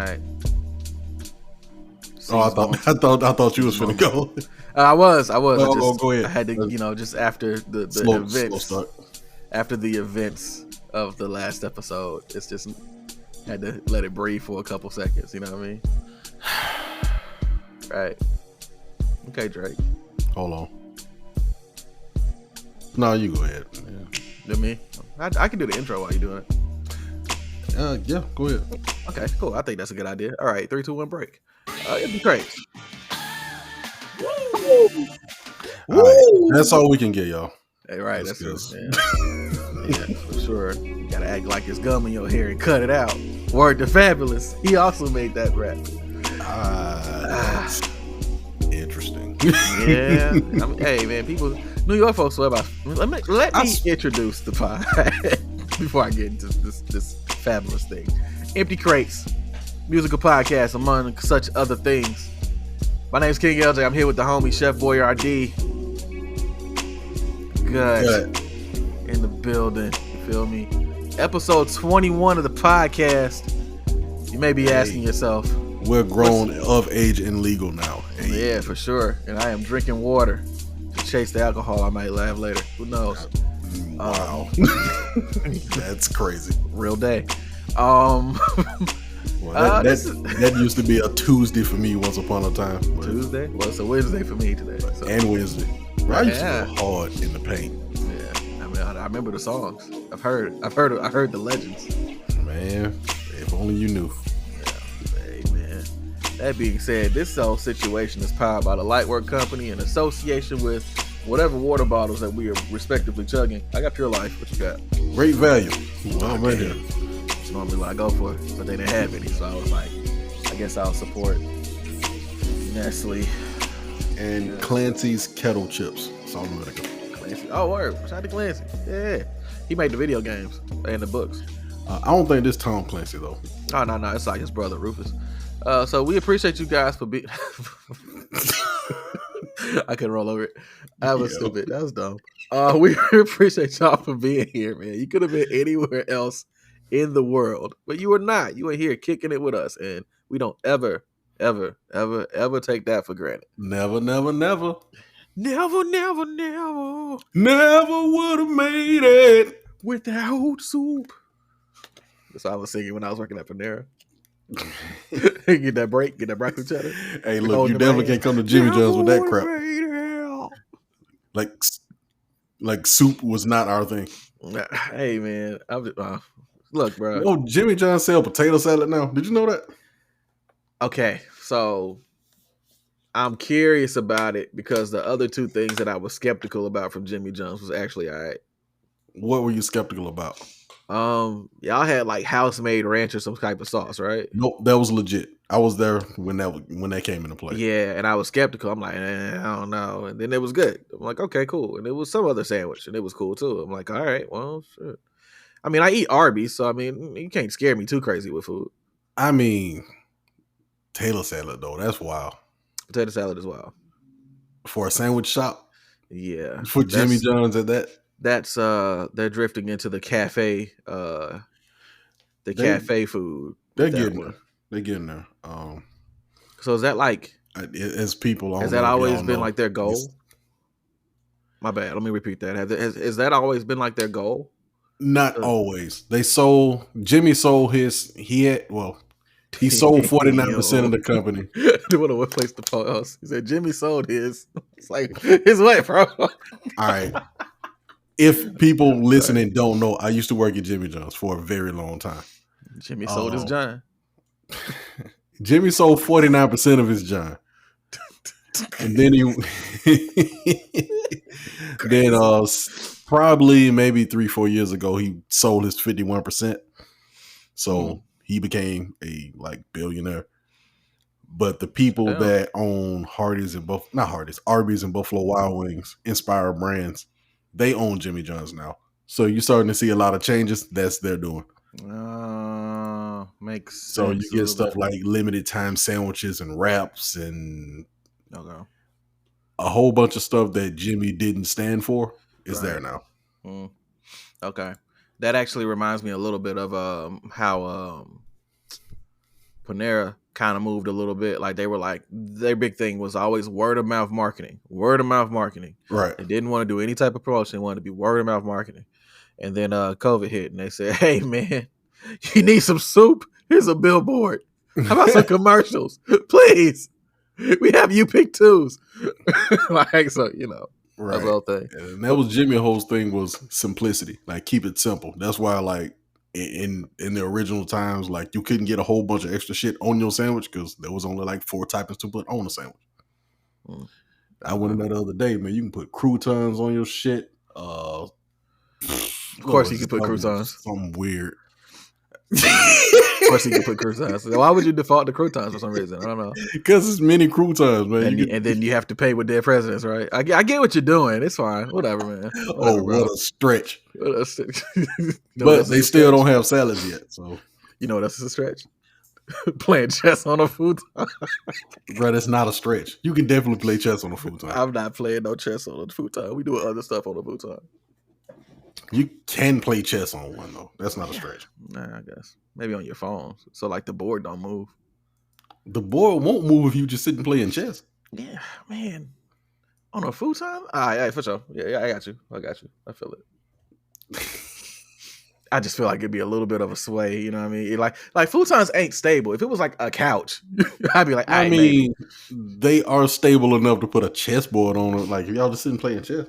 right. Oh, I thought you was finna go. I was. Oh, go ahead. I had to, just after the events, slow start. after the events of the last episode, it's just had to let it breathe for a couple seconds. You know what I mean? Right. Okay, Drake. Hold on. No, you go ahead. Do me? I can do the intro while you're doing it. Yeah, go ahead. Okay, cool. I think that's a good idea. All right, 3, 2, 1, break. It'd be great. All right, that's all we can get, y'all. Hey, right, that's good. Yeah, for sure. You gotta act like it's gum in your hair and cut it out. Word to Fabulous. He also made that rap. That's interesting. Yeah. Hey, man, people, New York folks swear about. Let me introduce the pod before I get into this fabulous thing. Empty Crates, musical podcast among such other things. My name's King LJ. I'm here with the homie Chef Boy RD. Good. In the building. You feel me? Episode 21 of the podcast. You may be asking yourself, we're grown, of age, and legal now. Hey. Yeah, for sure. And I am drinking water to chase the alcohol. I might laugh later. Who knows? Wow. That's crazy. Real day. Well, that used to be a Tuesday for me once upon a time. Tuesday? Well, it's a Wednesday for me today. So. And Wednesday. I used to go hard in the paint. Yeah, I mean, I remember the songs. I've heard the legends. Man, if only you knew. Yeah, hey man. That being said, this whole situation is powered by the Lightwork Company in association with whatever water bottles that we are respectively chugging. I got Pure Life. What you got? Great value. Well, right here. It's normally what I go for, but they didn't have any, so I was like, I guess I'll support Nestle. And Clancy's Kettle Chips. Salt and vinegar. Clancy. Oh, word. Shout out to Clancy. Yeah. He made the video games and the books. I don't think this Tom Clancy, though. Oh, no. It's like his brother, Rufus. So we appreciate you guys for being... I couldn't roll over it. That was stupid. That was dumb. We appreciate y'all for being here, man. You could have been anywhere else in the world, but you were not. You were here kicking it with us, and we don't ever take that for granted. Never. Never would have made it without soup. That's what I was singing when I was working at Panera. Get that broccoli cheddar. Hey, look, you definitely can't come to Jimmy John's with that crap. Like soup was not our thing. Hey, man, look, bro. Oh, Jimmy John's sell potato salad now. Did you know that? Okay, so I'm curious about it because the other two things that I was skeptical about from Jimmy John's was actually all right. What were you skeptical about? Y'all had like house-made ranch or some type of sauce, right? Nope, that was legit. I was there when that came into play. Yeah, and I was skeptical. I'm like, I don't know. And then it was good. I'm like, okay, cool. And it was some other sandwich, and it was cool too. I'm like, all right, well, shit. I mean, I eat Arby's, so I mean, you can't scare me too crazy with food. I mean, potato salad though, that's wild. Potato salad is wild. For a sandwich shop? Yeah. For Jimmy John's at that? That's they're drifting into the cafe cafe food. They're getting there. They're getting there. So is that like as people has that always been like their goal? My bad. Let me repeat that. Has that always been like their goal? Not always. Jimmy sold his he sold 49% of the company. What a place to pause. He said Jimmy sold his. It's like his way, bro. All right. If people listening don't know, I used to work at Jimmy John's for a very long time. Jimmy sold his John. Jimmy sold 49% of his John. And then probably maybe 3-4 years ago, he sold his 51%. So he became a billionaire. But the people that own Arby's and Buffalo Wild Wings, Inspired Brands, they own Jimmy John's now. So you're starting to see a lot of changes. That's they're doing. Makes sense. So you get stuff like limited time sandwiches and wraps and a whole bunch of stuff that Jimmy didn't stand for is there now. Okay. That actually reminds me a little bit of how Panera kind of moved a little bit. Like they were like their big thing was always word of mouth marketing. Word of mouth marketing. Right. They didn't want to do any type of promotion. They wanted to be word of mouth marketing. And then COVID hit, and they said, "Hey man, you need some soup? Here's a billboard. How about some commercials, please? We have you pick twos." Like so, you know. Right. That's the whole thing. And that was Jimmy Ho's thing was simplicity. Like keep it simple. That's why like in the original times, like you couldn't get a whole bunch of extra shit on your sandwich because there was only like 4 toppings to put on a sandwich. I went in there the other day, man. You can put croutons on your shit. Of course, you can put croutons. Something weird. Of course, you can put croutons. Why would you default to croutons for some reason? I don't know. Because it's many croutons, man. And then you have to pay with dead presidents, right? I get what you're doing. It's fine. Whatever, man. Whatever, what a stretch. No, but they still don't have salads yet. So you know what else is a stretch? Playing chess on a futon. Bro, that's not a stretch. You can definitely play chess on a futon. I'm not playing no chess on a futon. We doing other stuff on a futon. You can play chess on one though. That's not a stretch. Nah, I guess maybe on your phone. So like the board don't move. The board won't move if you just sit and play in chess. Yeah, man. On a futon? Yeah, for sure. Yeah, I got you. I feel it. I just feel like it'd be a little bit of a sway, you know what I mean? Like futons ain't stable. If it was like a couch, I'd be like, I mean, they are stable enough to put a chessboard on it. Like if y'all just sitting playing chess.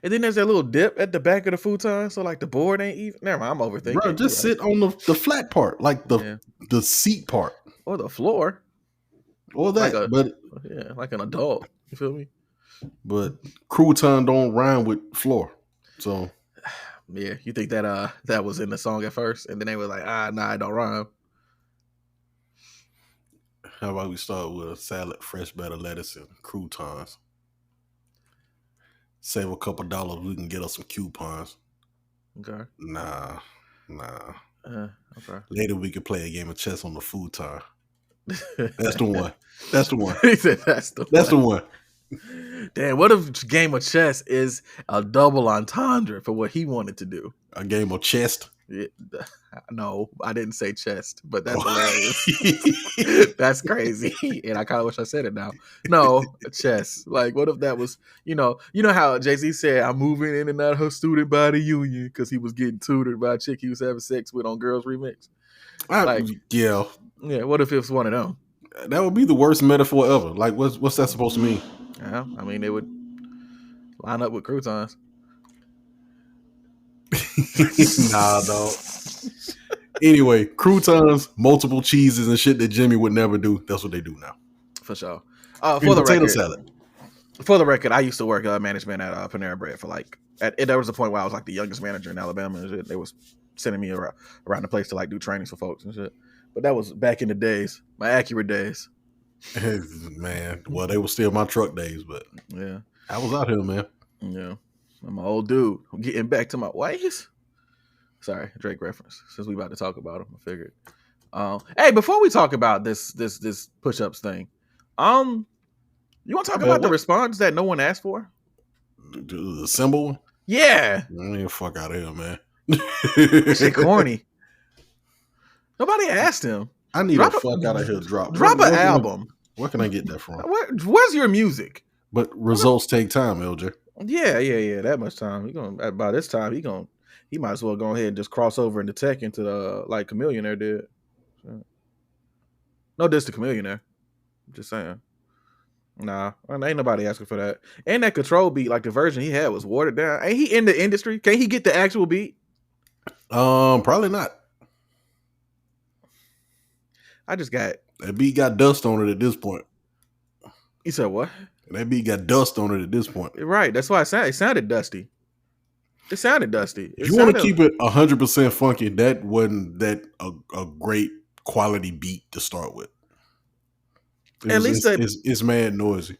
And then there's that little dip at the back of the futon, so like the board ain't even. Never mind, I'm overthinking. Bro, just sit on the flat part, like the seat part, or the floor, or that. Like an adult. You feel me? But crouton don't rhyme with floor, so. Yeah, you think that was in the song at first, and then they were like, nah, it don't rhyme. How about we start with a salad, fresh batter lettuce, and croutons? Save a couple dollars, we can get us some coupons. Okay. Nah. Okay. Later we could play a game of chess on the futon. That's the one. That's the one. He said that's the one. Damn, what if game of chess is a double entendre for what he wanted to do? A game of chest? Yeah, no, I didn't say chest, but that's hilarious. That's crazy. And I kind of wish I said it now. No, chess. Like, what if that was, you know how Jay-Z said, I'm moving in and out of her student body union because he was getting tutored by a chick he was having sex with on Girls Remix? Yeah. What if it was one of them? That would be the worst metaphor ever. Like, what's that supposed to mean? Yeah, I mean, they would line up with croutons. Nah, dog. Anyway, croutons, multiple cheeses and shit that Jimmy would never do. That's what they do now. For sure. For the potato salad. For the record, I used to work management at Panera Bread for there was a point where I was like the youngest manager in Alabama and shit. They was sending me around the place to like do trainings for folks and shit. But that was back in the days, my accurate days. Man, well, they were still my truck days, but yeah, I was out here, man. Yeah, I'm an old dude. I'm getting back to my ways. Sorry, Drake reference. Since we about to talk about him, I figured. Hey, before we talk about this push-ups thing, you want to talk about the response that no one asked for? The symbol one? Yeah. Man, fuck out of here, man. Shit corny. Nobody asked him. I need a fuck out of here drop. Drop an album. Where can I get that from? Where's your music? But results take time, LJ. Yeah. That much time. By this time he might as well go ahead and just cross over into tech into the like Chameleonaire did. So, no diss to Chameleonaire. Just saying. Nah, ain't nobody asking for that. And that control beat, like the version he had, was watered down. Ain't he in the industry? Can't he get the actual beat? Probably not. I just got that beat got dust on it at this point. You said what? That beat got dust on it at this point. Right. That's why it sounded dusty. It sounded dusty. If you want to keep it 100% funky, that wasn't a great quality beat to start with. It's mad noisy.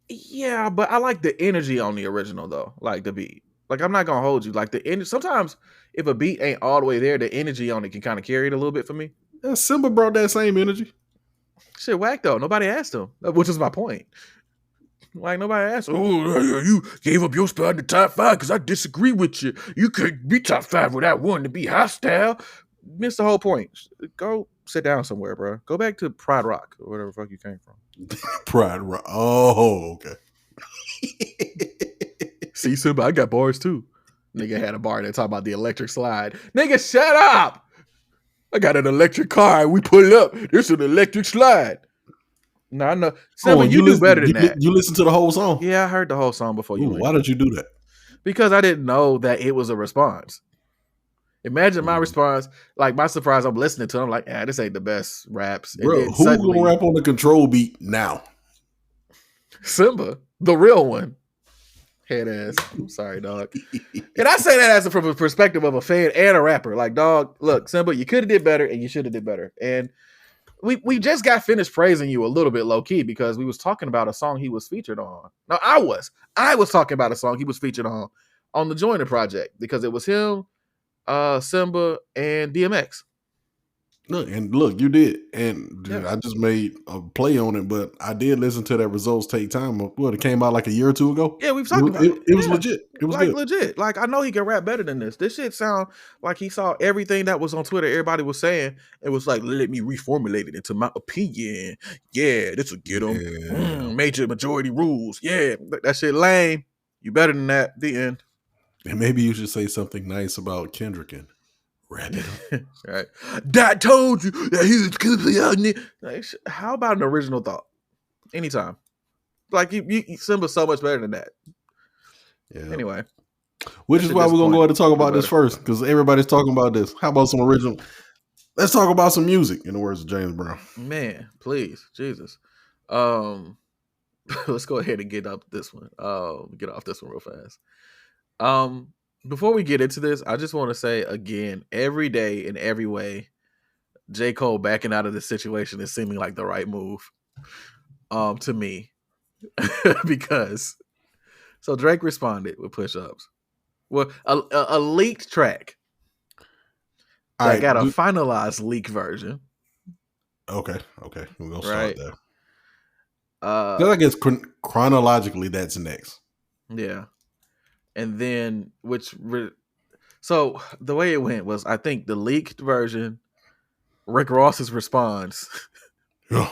Yeah, but I like the energy on the original though, like the beat. Like I'm not gonna hold you. Like the energy. Sometimes if a beat ain't all the way there, the energy on it can kind of carry it a little bit for me. Yeah, Simba brought that same energy. Shit, whack though. Nobody asked him, which is my point. Like nobody asked. Oh, you gave up your spot in the top 5 because I disagree with you. You can't be top 5 without wanting to be hostile. missed the whole point. Go sit down somewhere, bro. Go back to Pride Rock or whatever the fuck you came from. Pride Rock. Oh, okay. See, Simba, I got bars too. Nigga had a bar that talk about the electric slide. Nigga, shut up! I got an electric car and we pull it up. There's an electric slide. No, I know. Simba, you do better than that. You listen to the whole song? Yeah, I heard the whole song before you. Why did you do that? Because I didn't know that it was a response. Imagine my response, like my surprise. I'm listening to. I'm like, this ain't the best raps. Bro, who's gonna rap on the control beat now? Simba, the real one. Head ass. I'm sorry, dog. And I say that from a perspective of a fan and a rapper. Like, dog, look, Simba, you could have did better and you should have did better. And we just got finished praising you a little bit low key because we was talking about a song he was featured on. No, I was talking about a song he was featured on the Joiner Project because it was him, Simba, and DMX. Look, you did, and I just made a play on it, but I did listen to that Results Take Time. It came out like a year or two ago. Yeah, we've talked about it. It was legit. It was like good. Legit. Like I know he can rap better than this. This shit sound like he saw everything that was on Twitter. Everybody was saying it was like, let me reformulate it into my opinion. Yeah, this will get him. Major majority rules. Yeah, that shit lame. You better than that. The end. And maybe you should say something nice about Kendrick and rap it. Right. Dad told you that he was completely out there. Like, how about an original thought? Anytime. Like you Simba's so much better than that. Yeah. Anyway. Which is why we're gonna go ahead and talk about this first, because everybody's talking about this. How about some original? Let's talk about some music, in the words of James Brown. Man, please, Jesus. Let's go ahead and get up this one. Get off this one real fast. Before we get into this, I just want to say again, every day in every way, J. Cole backing out of this situation is seeming like the right move. To me. Because so Drake responded with push-ups. Well, a leaked track. I got a finalized leak version. Okay. We're gonna start there. I guess chronologically that's next. Yeah. And then so the way it went was, I think the leaked version, Rick Ross's response. Yeah.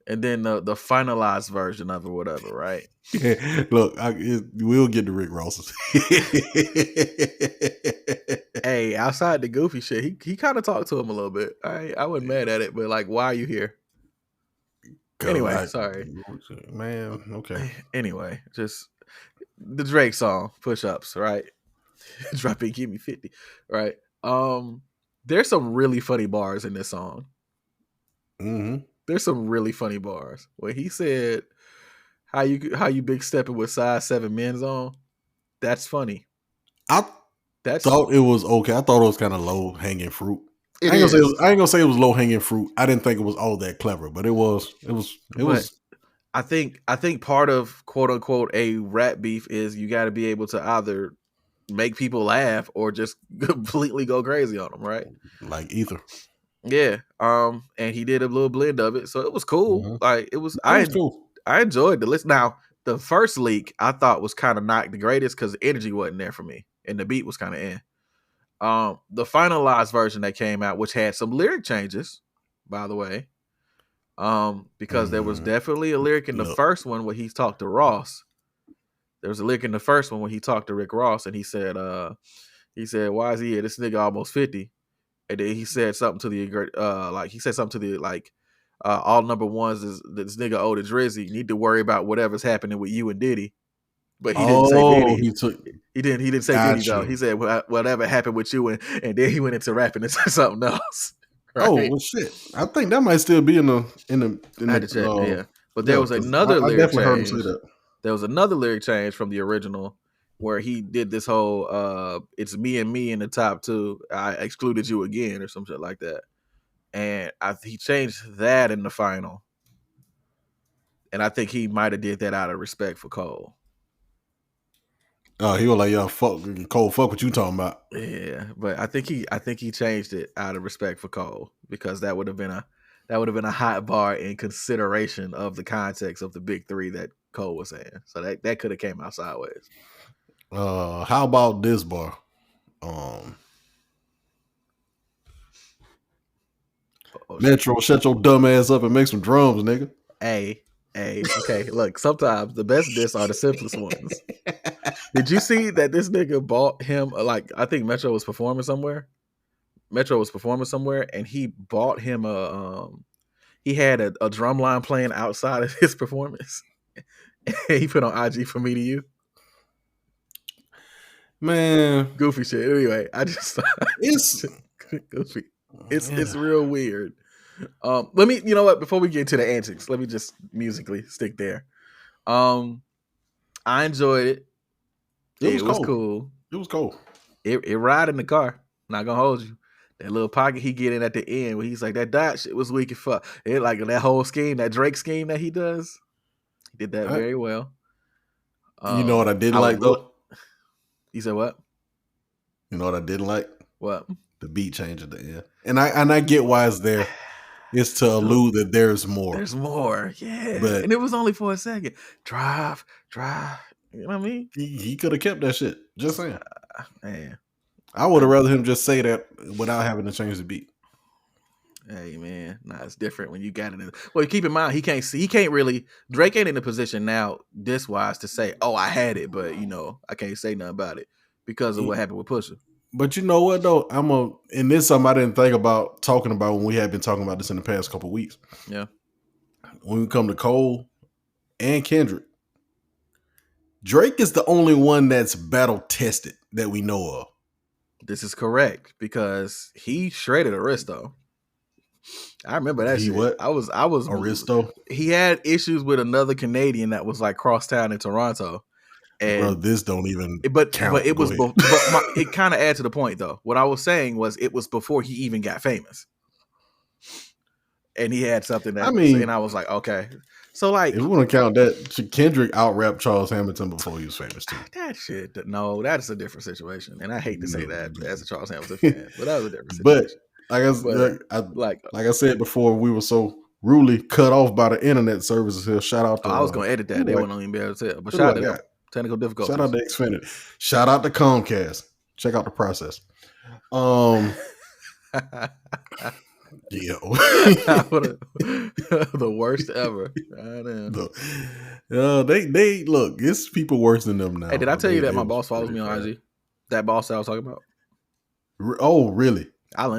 And then the finalized version of it, whatever, right? Yeah, look, we'll get to Rick Ross's. Hey, outside the goofy shit, he kind of talked to him a little bit. I wasn't mad at it, but like, why are you here? Anyway, sorry. Man, okay. Anyway, just the Drake song, Push-Ups, right? Drop it, give me 50, right? There's some really funny bars in this song. Mm-hmm. There's some really funny bars. When he said, how you big stepping with size 7 men's on, that's funny. I thought it was okay. I thought it was kind of low hanging fruit. I ain't gonna say it was low hanging fruit. I didn't think it was all that clever, but it was. I think part of quote unquote a rap beef is you got to be able to either make people laugh or just completely go crazy on them, right? Like Ether. Yeah. And he did a little blend of it, so it was cool. Mm-hmm. Like it was. Cool. I enjoyed the list. Now the first leak I thought was kind of not the greatest because the energy wasn't there for me, and the beat was kind of in. The finalized version that came out, which had some lyric changes, by the way, because there was definitely a lyric in the first one where he talked to Ross. There was a lyric in the first one when he talked to Rick Ross, and he said, "Why is he here? This nigga almost 50." And then he said something to the all number ones is this nigga owe to Drizzy. You need to worry about whatever's happening with you and Diddy. But he didn't say Diddy. He didn't say Diddy though. He said whatever happened with you, and then he went into rapping and said something else. Right? Oh well, shit! I think that might still be in the. I had to check, yeah. But there was another lyric change. There was another lyric change from the original where he did this whole "it's me and me in the top two. I excluded you again" or some shit like that. And he changed that in the final. And I think he might have did that out of respect for Cole. Oh, he was like, "Yo, fuck Cole, fuck what you talking about." Yeah, but I think he changed it out of respect for Cole because that would have been a hot bar in consideration of the context of the big three that Cole was saying. So that could have came out sideways. How about this bar? Metro, shut your dumb ass up and make some drums, nigga. Hey, okay. Look, sometimes the best diss are the simplest ones. Did you see that this nigga bought him I think Metro was performing somewhere? And he bought him he had a drum line playing outside of his performance. He put on IG for me to you. Man, goofy shit. Anyway, I just it's goofy. It's real weird. Let me, you know what? Before we get into the antics, let me just musically stick there. I enjoyed it. It was cool. It was cool. It ride in the car. Not gonna hold you. That little pocket he get in at the end where he's like, that dot shit was weak as fuck. It like that whole scheme, that Drake scheme that he does. He did that very well. You know what I didn't like though? You said what? You know what I didn't like? What? The beat change at the end. And I get why it's there. It's to allude that there's more. There's more. Yeah. But, and it was only for a second. Drive. You know what I mean? He could have kept that shit. Just saying. Man. I would have rather him just say that without having to change the beat. Hey man, it's different when you got it. Well, keep in mind he can't really. Drake ain't in a position now, this wise, to say, "Oh, I had it," but I can't say nothing about it because of what happened with Pusha. But you know what though, and this is something I didn't think about talking about when we had been talking about this in the past couple of weeks. Yeah, when we come to Cole and Kendrick, Drake is the only one that's battle tested that we know of. This is correct because he shredded Aristo. I remember that shit. What? I was Aristo. He had issues with another Canadian that was like crosstown in Toronto. And bro, this don't even count. But it was it kind of adds to the point though. What I was saying was it was before he even got famous. And he had something that and I was like, okay. So like, if we want to count that, Kendrick out-rapped Charles Hamilton before he was famous too. That shit, no, that's a different situation. And I hate to say that as a Charles Hamilton fan, but that was a different situation. But like I said before, we were so rudely cut off by the internet services here. Shout out to I was gonna edit that. They wouldn't even be able to tell. But shout out to technical difficulties. Shout out to Xfinity. Shout out to Comcast. Check out the process. Yeah. The worst ever. They look, it's people worse than them now. Hey, did I tell you that my boss follows me on IG? That boss that I was talking about. Oh, really?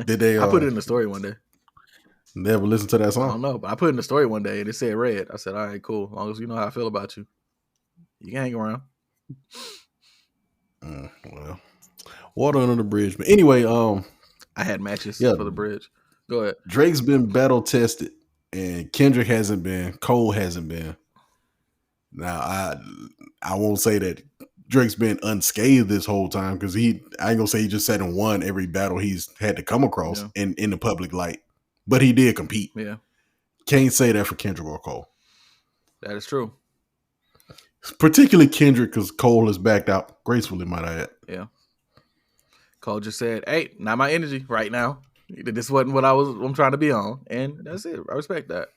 Did they? I put it in the story one day. Never listened to that song? I don't know, but I put it in the story one day and it said red. I said, all right, cool. As long as you know how I feel about you, you can hang around. Well, water under the bridge. But anyway, I had matches for the bridge. Go ahead. Drake's been battle tested and Kendrick hasn't been. Cole hasn't been. Now, I won't say that Drake's been unscathed this whole time because I ain't gonna say he just sat and won every battle he's had to come across in the public light, but he did compete. Yeah, can't say that for Kendrick or Cole. That is true. Particularly Kendrick because Cole has backed out gracefully, might I add. Yeah, Cole just said, "Hey, not my energy right now. This wasn't what I'm trying to be on," and that's it. I respect that.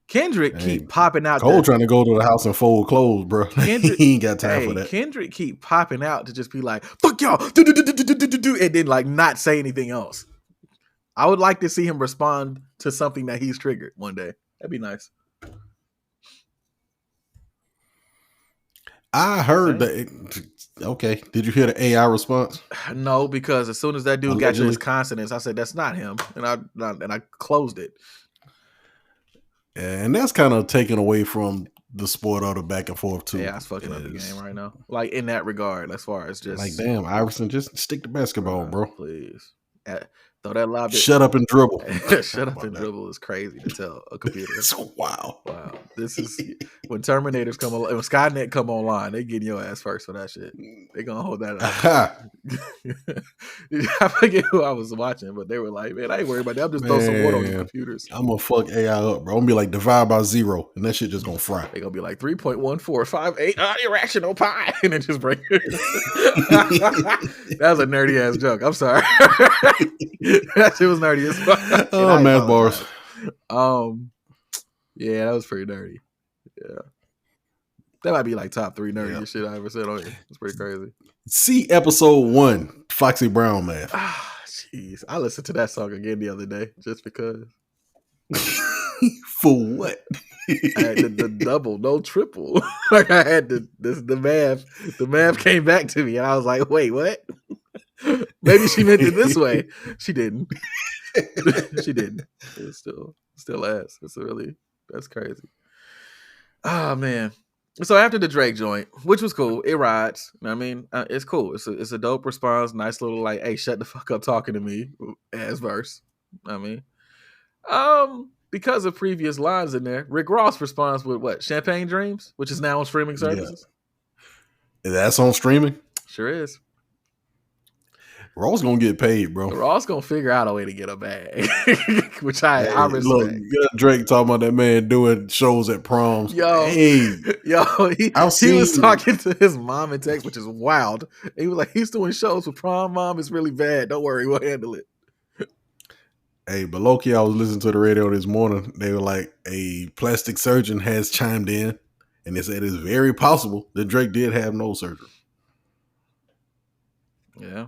Kendrick keep popping out. Cole trying to go to the house and fold clothes, bro. He ain't got time for that. Kendrick keep popping out to just be like, "Fuck y'all," and then like not say anything else. I would like to see him respond to something that he's triggered one day. That'd be nice. I heard that. Okay, did you hear the AI response? No, because as soon as that dude got to his consonants, I said that's not him, and I closed it. And that's kind of taken away from the sport of the back and forth too. Yeah, it's fucking up the game right now. Like in that regard, as far as just like, damn, Iverson, just stick to basketball, bro. Please. Throw that lob. Shut up and dribble. Shut up and dribble is crazy to tell a computer. Wow. This is when Terminators come along, when Skynet come online, they getting your ass first for that shit. They gonna hold that up. I forget who I was watching, but they were like, "Man, I ain't worried about that. I'm just throwing some water on the computers." I'm gonna fuck AI up, bro. I'm gonna be like divide by 0, and that shit just gonna fry. They gonna be like 3.1458 irrational pi, and then just break it. That was a nerdy ass joke. I'm sorry. That shit was nerdy as fuck. Oh, math bars. Yeah, that was pretty nerdy. Yeah, that might be like top 3 nerdiest shit I ever said on here. It's pretty crazy. See episode 1, Foxy Brown math. Jeez, I listened to that song again the other day just because. For what? I had the double, no triple. Like I had the math. The math came back to me, and I was like, "Wait, what? Maybe she meant it this way." She didn't. She didn't. It's still ass. That's crazy. Oh man. So after the Drake joint, which was cool, it rides. I mean, it's cool. It's a dope response. Nice little like, "Hey, shut the fuck up talking to me," as verse. I mean, because of previous lines in there, Rick Ross responds with what? "Champagne Dreams," which is now on streaming services. Yeah. That's on streaming? Sure is. Ross gonna get paid, bro. Ross gonna figure out a way to get a bag, which I respect. Look, Drake talking about that man doing shows at proms. He was talking to his mom in text, which is wild. He was like, "He's doing shows with prom mom. It's really bad. Don't worry, we'll handle it." Hey, but low-key, I was listening to the radio this morning. They were like, a plastic surgeon has chimed in, and they said it's very possible that Drake did have nose surgery. Yeah.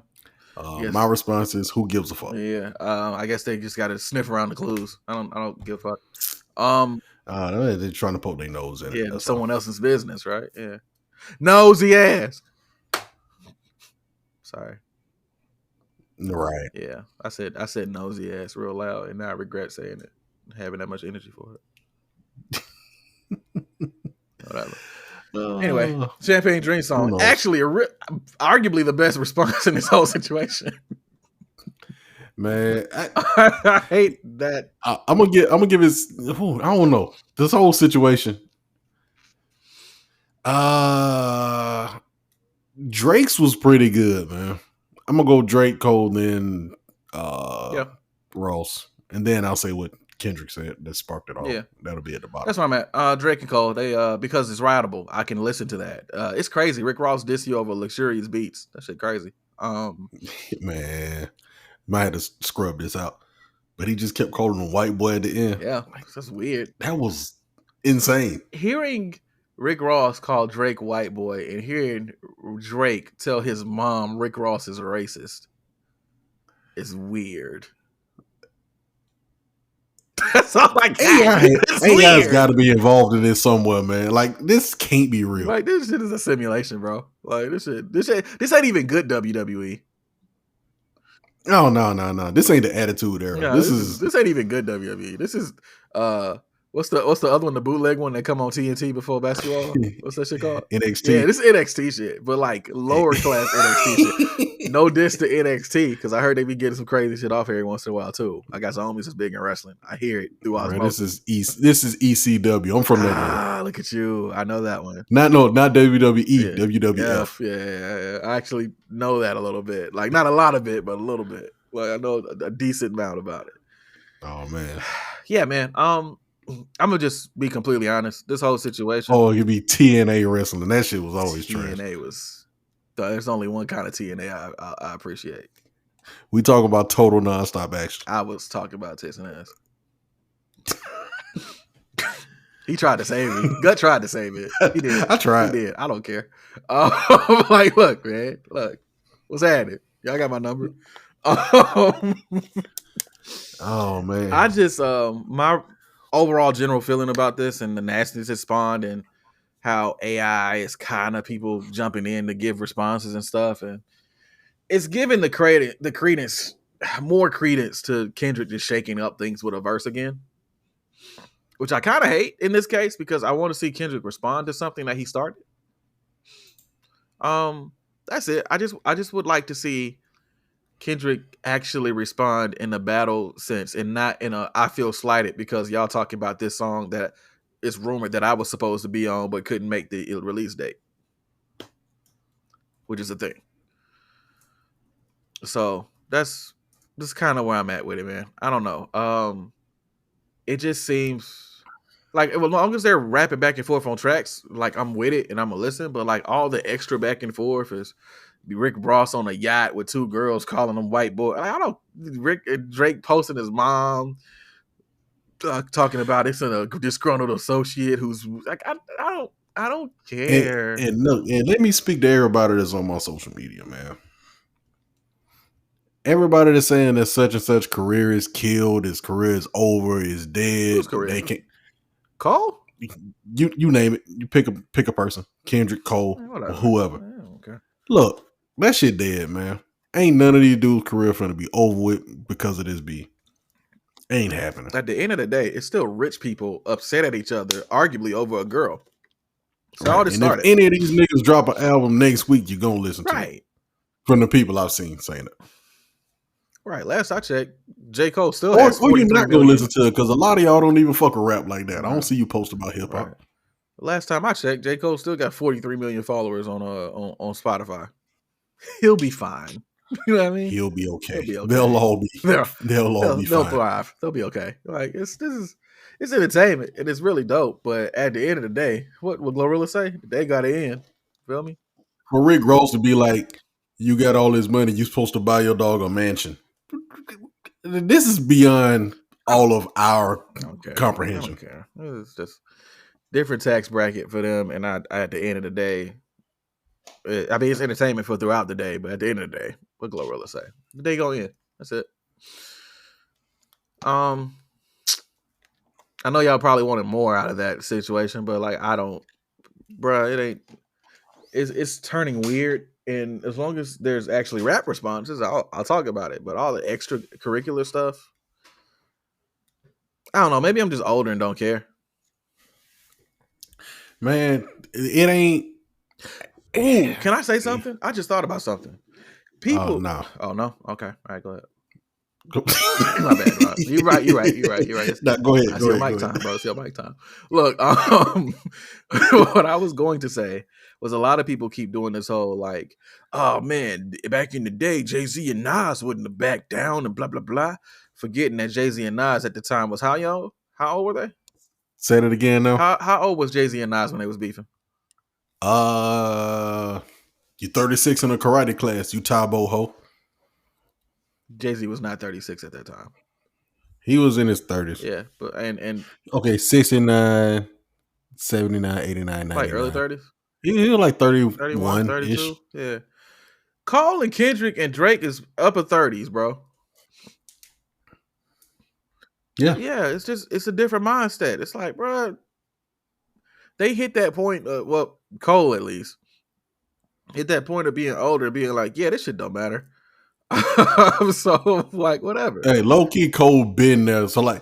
My response is, who gives a fuck? Yeah. I guess they just got to sniff around the clues. I don't give a fuck. They're trying to poke their nose in it. Yeah, someone else's business, right? Yeah. Nosy ass. Sorry. Right. Yeah. I said nosy ass real loud, and now I regret saying it. Having that much energy for it. Whatever. Anyway, Champagne Dream song. Actually, arguably the best response in this whole situation. Man, I hate that. I'm gonna give his. I don't know this whole situation. Drake's was pretty good, man. I'm gonna go Drake, Cole, then Ross, and then I'll say what Kendrick said that sparked it all. Yeah, that'll be at the bottom. That's where I'm at. Drake and Cole, they because it's rideable, I can listen to that. It's crazy. Rick Ross diss you over luxurious beats. That shit crazy. Man, might have to scrub this out, but he just kept calling him white boy at the end. Yeah, that's weird. That was insane. Hearing Rick Ross call Drake white boy and hearing Drake tell his mom Rick Ross is a racist is weird. That's all I got. AI's got to be involved in this somewhere, man. Like, this can't be real. Like, this shit is a simulation, bro. Like, this ain't even good WWE. No. This ain't the Attitude Era. Yeah, this ain't even good WWE. This is what's the other one, the bootleg one that come on TNT before basketball? What's that shit called? NXT. Yeah, this is NXT shit, but like lower class NXT shit. No diss to NXT, because I heard they be getting some crazy shit off every once in a while too. I got some homies that's big in wrestling. I hear it through osmosis. This is ECW. I'm from that. Look at you. I know that one. Not WWE. Yeah. WWF. Yeah. I actually know that a little bit. Like, not a lot of it, but a little bit. Like, I know a decent amount about it. Oh man. Yeah, man. I'm gonna just be completely honest. This whole situation. Oh, you'd be TNA wrestling. That shit was always trash. TNA was. There's only one kind of TNA I appreciate. We talk about total nonstop action. I was talking about Tyson ass. He tried to save me. Gut tried to save it. He did. I tried. He did. I don't care. Like, look, man. Look. What's happening? Y'all got my number. Oh man. I just my overall general feeling about this and the nastiness it spawned and how AI is kind of people jumping in to give responses and stuff, and it's giving more credence to Kendrick just shaking up things with a verse again, which I kind of hate in this case because I want to see Kendrick respond to something that he started. That's it. I just would like to see Kendrick actually respond in a battle sense and not in a I feel slighted because y'all talking about this song that it's rumored that I was supposed to be on but couldn't make the release date, which is a thing. So that's kind of where I'm at with it, man. I don't know. It just seems like as long as they're rapping back and forth on tracks, like I'm with it and I'm gonna listen. But like all the extra back and forth is Rick Ross on a yacht with two girls calling him white boy. Like, Drake posting his mom. Talking about it's a disgruntled associate who's like I don't care. And look, and let me speak to everybody that's on my social media, man. everybody that's saying that such and such career is killed, his career is over, is dead. Whose career? They can't. Cole? You name it. You pick a person. Kendrick, Cole, or whoever. Okay. Look, that shit dead, man. Ain't none of these dudes' career finna be over with because of this beef. Ain't happening. At the end of the day, it's still rich people upset at each other, arguably over a girl. So all this started. If any of these niggas drop an album next week, you're gonna listen to it. From the people I've seen saying it. Right. Last I checked, J. Cole still has 43 or you're not gonna million. listen to it because a lot of y'all don't even fuck a rap like that. I don't see you post about hip hop. Right. Last time I checked, J. Cole still got 43 million followers on Spotify. He'll be fine. You know what I mean? He'll be okay. They'll all be fine. They'll thrive. They'll be okay. Like it's entertainment and it's really dope. But at the end of the day, what would Glorilla say? The day got to end. Feel me? For Rick Ross to be like, you got all this money, you supposed to buy your dog a mansion. This is beyond all of our comprehension. I don't care. It's just different tax bracket for them. And at the end of the day, I mean, it's entertainment for throughout the day, but at the end of the day, what Glorilla say? The day go in. That's it. I know y'all probably wanted more out of that situation, but like I don't, bruh. It ain't. It's turning weird, and as long as there's actually rap responses, I'll talk about it. But all the extracurricular stuff, I don't know. Maybe I'm just older and don't care. Man, it ain't. Ooh, can I say something? I just thought about something. People. No. Oh no. Okay. All right. Go ahead. My bad, bro. You're right. Go ahead. It's your mic time, bro. It's your mic time. Look, what I was going to say was a lot of people keep doing this whole like, oh man, back in the day, Jay-Z and Nas wouldn't have backed down and blah blah blah, forgetting that Jay-Z and Nas at the time was how young? How old were they? Say that again, though. How old was Jay-Z and Nas when they was beefing? You 36 in a karate class. You Tabo ho. Jay-Z was not 36 at that time. He was in his 30s. Yeah, but and okay, 69, 79, 89, 99. Like early 30s? He was like 31, 32. Yeah. Cole and Kendrick and Drake is upper 30s, bro. Yeah. Yeah, it's a different mindset. It's like, bro, they hit that point, well, Cole at least, hit that point of being older, being like, yeah, this shit don't matter. So, like, whatever. Hey, low-key Cole been there. So, like,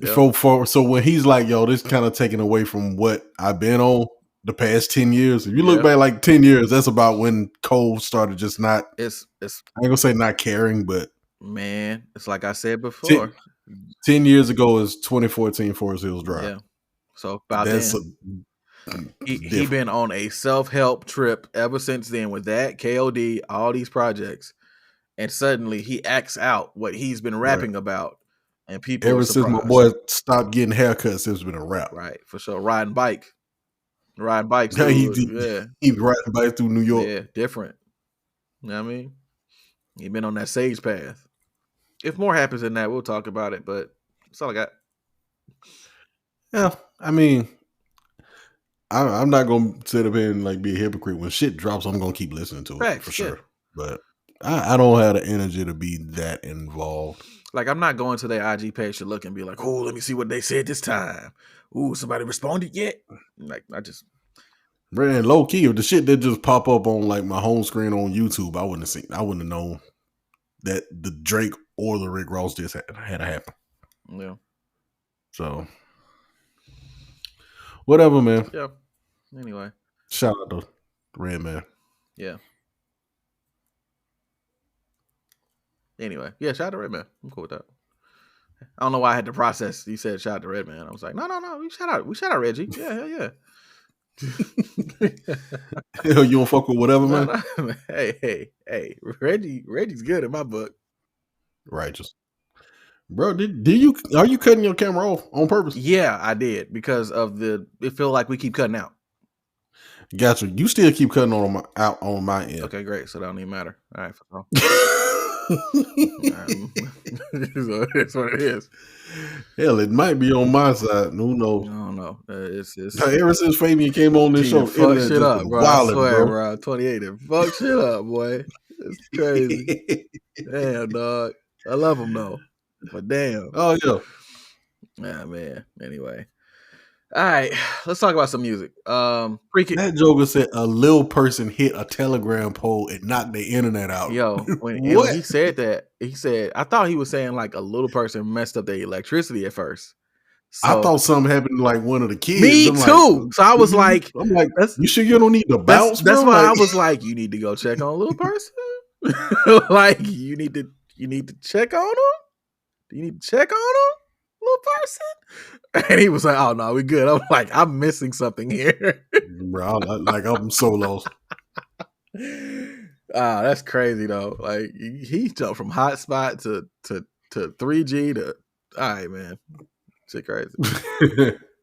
so when he's like, yo, this kind of taken away from what I've been on the past 10 years. If you look back like 10 years, that's about when Cole started just not, I ain't gonna say not caring, but man, it's like I said before. 10 years ago is 2014 Forest Hills Drive. Yeah. So about then, he been on a self-help trip ever since then with that, KOD, all these projects. And suddenly he acts out what he's been rapping about. And people ever since my boy stopped getting haircuts, it's been a rap. Right, for sure. Riding bikes. He riding bikes through New York. Yeah, different. You know what I mean? He been on that sage path. If more happens than that, we'll talk about it, but that's all I got. Yeah, I mean, I'm not gonna sit up here and like be a hypocrite. When shit drops, I'm gonna keep listening to it for sure. But I don't have the energy to be that involved. Like, I'm not going to their IG page to look and be like, oh, let me see what they said this time. Ooh, somebody responded yet? Like, I just... Brand low key, if the shit that just pop up on like my home screen on YouTube, I wouldn't have known that the Drake or the Rick Ross just had to happen. Yeah. So, whatever, man. Yeah. Anyway. Shout out to Redman. Yeah. Anyway, yeah, shout out to Redman. I'm cool with that. I don't know why I had to process. You said shout out to Redman. I was like, no. We shout out Reggie. Yeah, hell yeah. Hell, you don't fuck with whatever, man. No. Hey. Reggie's good in my book. Righteous. Bro, are you cutting your camera off on purpose? Yeah, I did because of it feel like we keep cutting out. Gotcha. You still keep cutting out on my end. Okay, great. So that don't even matter. All right. So that's what it is. Hell, it might be on my side. Who knows? I don't know. It's Ever since Fabian came on this show, fuck internet shit just up, been bro. I wilding, swear, bro. bro. 28 and fuck shit up, boy. It's crazy. Damn, dog. I love him though, but damn. Oh yeah. Yeah, man. Anyway. All right, let's talk about some music. That joker said a little person hit a telegram pole and knocked the internet out. Yo, when he said that, he said, I thought he was saying like a little person messed up their electricity at first. So, I thought something happened to like one of the kids. Me too. Like, so I was like, I'm like, you sure you don't need to bounce? That's bro? why like, I was like, you need to go check on a little person. Like you need to check on him. You need to check on him, little person. And he was like, "Oh no, we good." I'm like, I'm missing something here, bro. I'm so lost. That's crazy though. Like he jumped from hotspot to 3G to. All right, man. Shit crazy.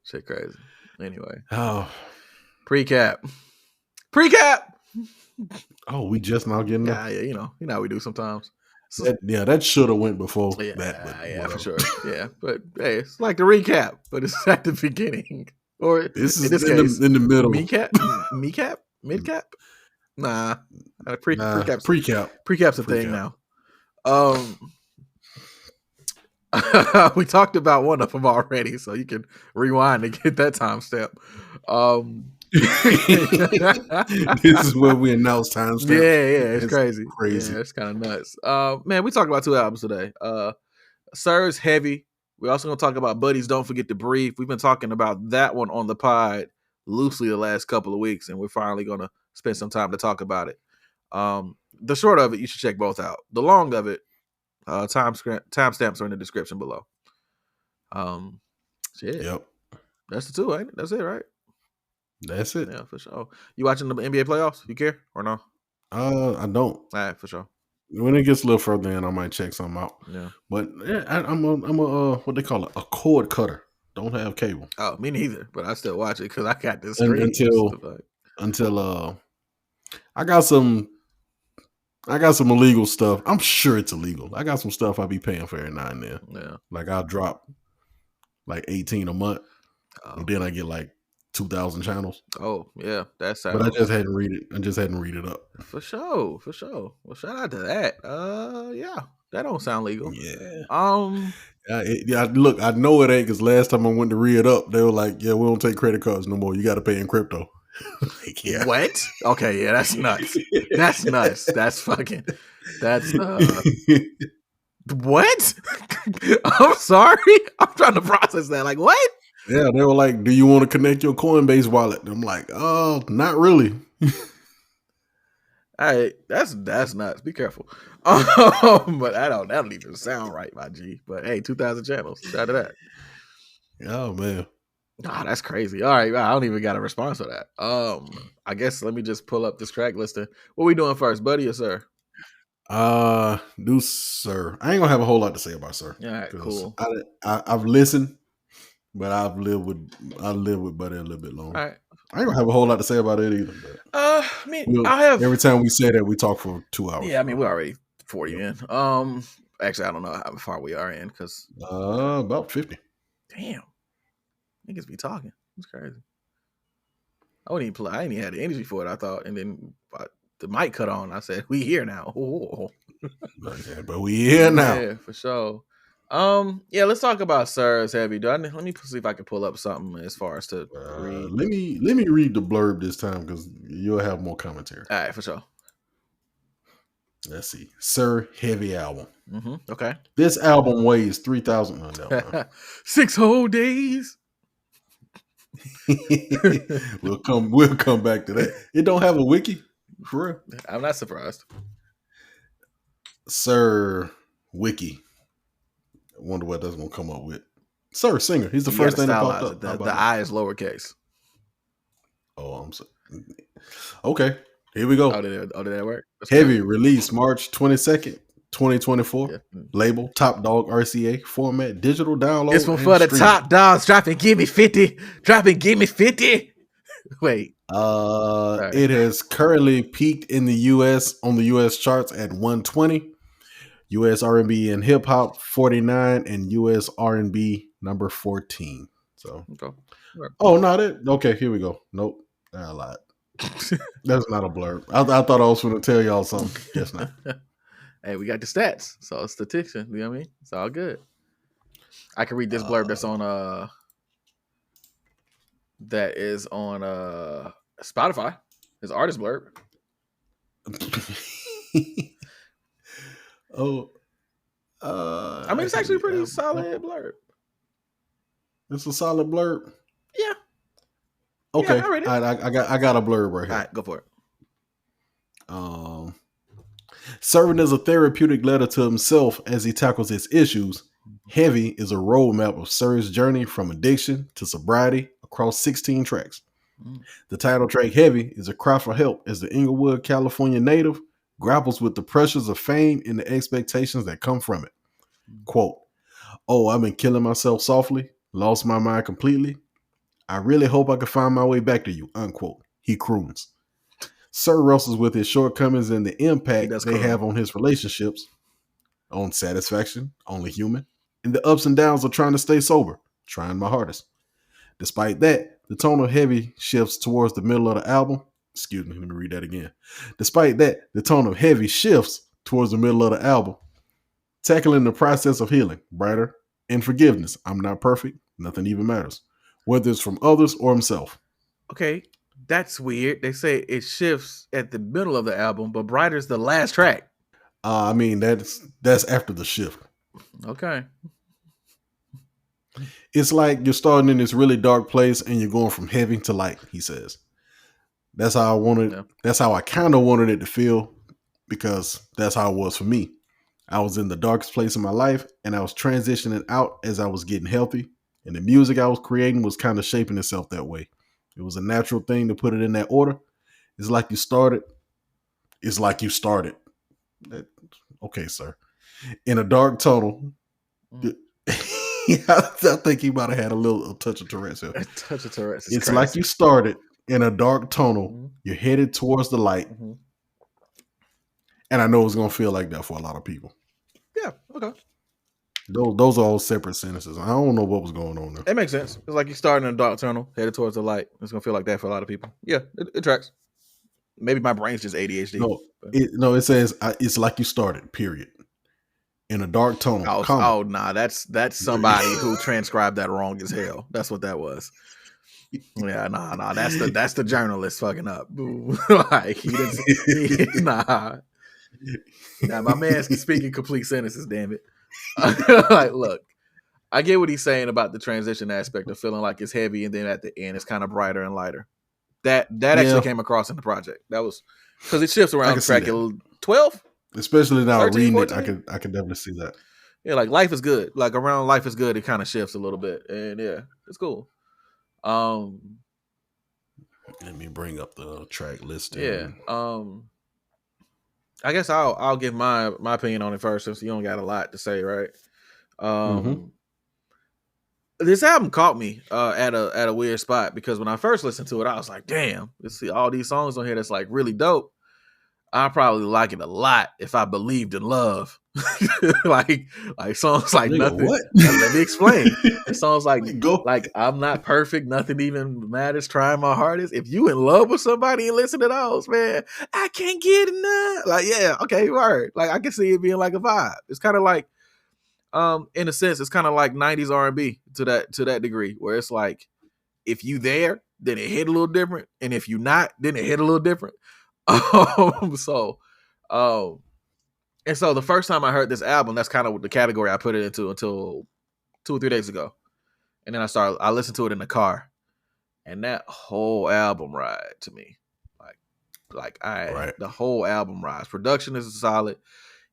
Shit crazy. Anyway. Oh. Pre-cap. Oh, we just now getting there. Yeah, you know how we do sometimes. That should have went before that. But yeah, for sure. Yeah, but hey, it's like the recap, but it's at the beginning, or this is in the middle. Mid-cap. Nah, precap's a thing now. We talked about one of them already, so you can rewind and get that timestamp. This is where we announce timestamp. Yeah, it's crazy. Crazy. Yeah, it's kind of nuts. Man, we talked about 2 albums today. Sir's Heavy. We're also gonna talk about Buddies Don't Forget to Breathe. We've been talking about that one on the pod loosely the last couple of weeks, and we're finally gonna spend some time to talk about it. The short of it, you should check both out. The long of it, timestamps are in the description below. Shit. Yep. That's the 2, ain't it? That's it, right? That's it. Yeah, for sure. You watching the NBA playoffs? You care or no? I don't. All right, for sure. When it gets a little further in, I might check something out. Yeah. But yeah, I'm a what they call it, a cord cutter. Don't have cable. Oh, me neither. But I still watch it because I got this until I got some illegal stuff. I'm sure it's illegal. I got some stuff I'll be paying for every now and then. Yeah. Like I'll drop like 18 a month. And then I get like 2,000 channels. Oh, yeah. That's but I just hadn't read it up. For sure. Well, shout out to that. Yeah. That don't sound legal. Yeah. Look, I know it ain't because last time I went to read it up, they were like, yeah, we don't take credit cards no more. You got to pay in crypto. Like, yeah. What? Okay, yeah, that's nuts. That's nuts. That's fucking. That's what? I'm sorry. I'm trying to process that. Like, what? Yeah, they were like, do you want to connect your Coinbase wallet? I'm like, oh, not really. All right, that's nuts. Be careful. But that don't even sound right, my G. But hey, 2,000 channels. Shout out to that. Oh man. Oh, that's crazy. All right, I don't even got a response to that. I guess let me just pull up this track listing. What we doing first, Buddy or Sir? Do Sir. I ain't gonna have a whole lot to say about Sir. All right, cool. I've listened, but I live with Buddy a little bit longer. All right. I ain't gonna have a whole lot to say about it either. But I mean, I have every time we say that, we talk for 2 hours. Yeah, I mean, we're already 40 in. Actually, I don't know how far we are in because about 50. Damn, niggas be talking. It's crazy. I didn't even have the energy for it. I thought, and then the mic cut on. I said, "We here now." But we here now. Yeah, for sure. Yeah, let's talk about Sir's Heavy. Let me see if I can pull up something as far as to read. Let me read the blurb this time because you'll have more commentary. All right, for sure. Let's see. Sir Heavy album. Mm-hmm. Okay. This album weighs 3,000. 6 whole days. We'll come back to that. It don't have a wiki. For real. I'm not surprised. Sir Wiki. I wonder what that's gonna come up with. Sir Singer. He's the first thing that popped up. The I is lowercase. Oh, I'm sorry. Okay. Here we go. Oh, did that work? That's Heavy release March 22nd, 2024. Yeah. Label Top Dog RCA format, digital download. This one for the top dogs. Drop and give me 50. Drop and give me 50. Wait. It has currently peaked in the US on the US charts at 120. U.S. R&B and hip hop 49, and U.S. R&B number 14. So, Okay. oh no, okay. Here we go. Nope, I lied. That's not a blurb. I thought I was going to tell y'all something. Guess not. Hey, we got the stats, so it's statistics. You know what I mean? It's all good. I can read this blurb that's on that is on Spotify. His artist blurb. Oh, I mean, it's actually a pretty solid blurb. It's a solid blurb. Yeah. Okay, yeah, I got a blurb right here. All right, go for it. Serving as a therapeutic letter to himself as he tackles his issues, Heavy is a roadmap of Sir's journey from addiction to sobriety across 16 tracks. The title track, Heavy, is a cry for help as the Inglewood, California native grapples with the pressures of fame and the expectations that come from it. Quote, "Oh, I've been killing myself softly, lost my mind completely. I really hope I can find my way back to you," unquote. He croons. Sir wrestles with his shortcomings and the impact they have on his relationships, on satisfaction, only human, and the ups and downs of trying to stay sober, trying my hardest. Despite that, the tone of Heavy shifts towards the middle of the album. Excuse me, let me read that again. Despite that, the tone of Heavy shifts towards the middle of the album, tackling the process of healing, brighter, and forgiveness. I'm not perfect. Nothing even matters, whether it's from others or himself. Okay, that's weird. They say it shifts at the middle of the album, but Brighter's the last track. I mean, that's after the shift. Okay. It's like you're starting in this really dark place and you're going from heavy to light, he says. That's how I wanted. Yeah. That's how I kind of wanted it to feel, because that's how it was for me. I was in the darkest place in my life and I was transitioning out as I was getting healthy. And the music I was creating was kind of shaping itself that way. It was a natural thing to put it in that order. It's like you started. It's like you started. Okay, sir. In a dark tunnel. I think he might have had a touch of Tourette's here. A touch of Tourette's. It's crazy. Like you started in a dark tunnel. Mm-hmm. You're headed towards the light. Mm-hmm. And I know it's going to feel like that for a lot of people. Yeah, okay. Those are all separate sentences. I don't know what was going on there. It makes sense. It's like you starting in a dark tunnel, headed towards the light. It's going to feel like that for a lot of people. Yeah, it tracks. Maybe my brain's just ADHD. It says it's like you started, period. In a dark tunnel. Oh, nah, that's somebody who transcribed that wrong as hell. That's what that was. Yeah, nah, that's the journalist fucking up. Like nah, my man's speaking complete sentences. Damn it! Like, look, I get what he's saying about the transition aspect of feeling like it's heavy, and then at the end it's kind of brighter and lighter. That actually came across in the project. That was because it shifts around track 12. Especially now 13, reading 14? It, I can definitely see that. Yeah, like Life is Good. Like around Life is Good, it kind of shifts a little bit, and yeah, it's cool. Let me bring up the track listing. Yeah. I guess I'll give my opinion on it first, since you don't got a lot to say, right? This album caught me at a weird spot, because when I first listened to it, I was like, damn, let's see all these songs on here that's like really dope. I probably like it a lot if I believed in love. like songs like Nothing. What? Let me explain. Songs like I'm Not Perfect, Nothing Even Matters, Trying My Hardest. If you in love with somebody and listen to those, man, I can't get enough. Like, yeah, okay, word. Like, I can see it being like a vibe. It's kind of like, in a sense, it's kind of like 90s R&B to that degree, where it's like, if you there, then it hit a little different, and if you not, then it hit a little different. And so the first time I heard this album, that's kind of the category I put it into until 2 or 3 days ago. And then I listened to it in the car, and that whole album ride to me, the whole album rides. Production is solid.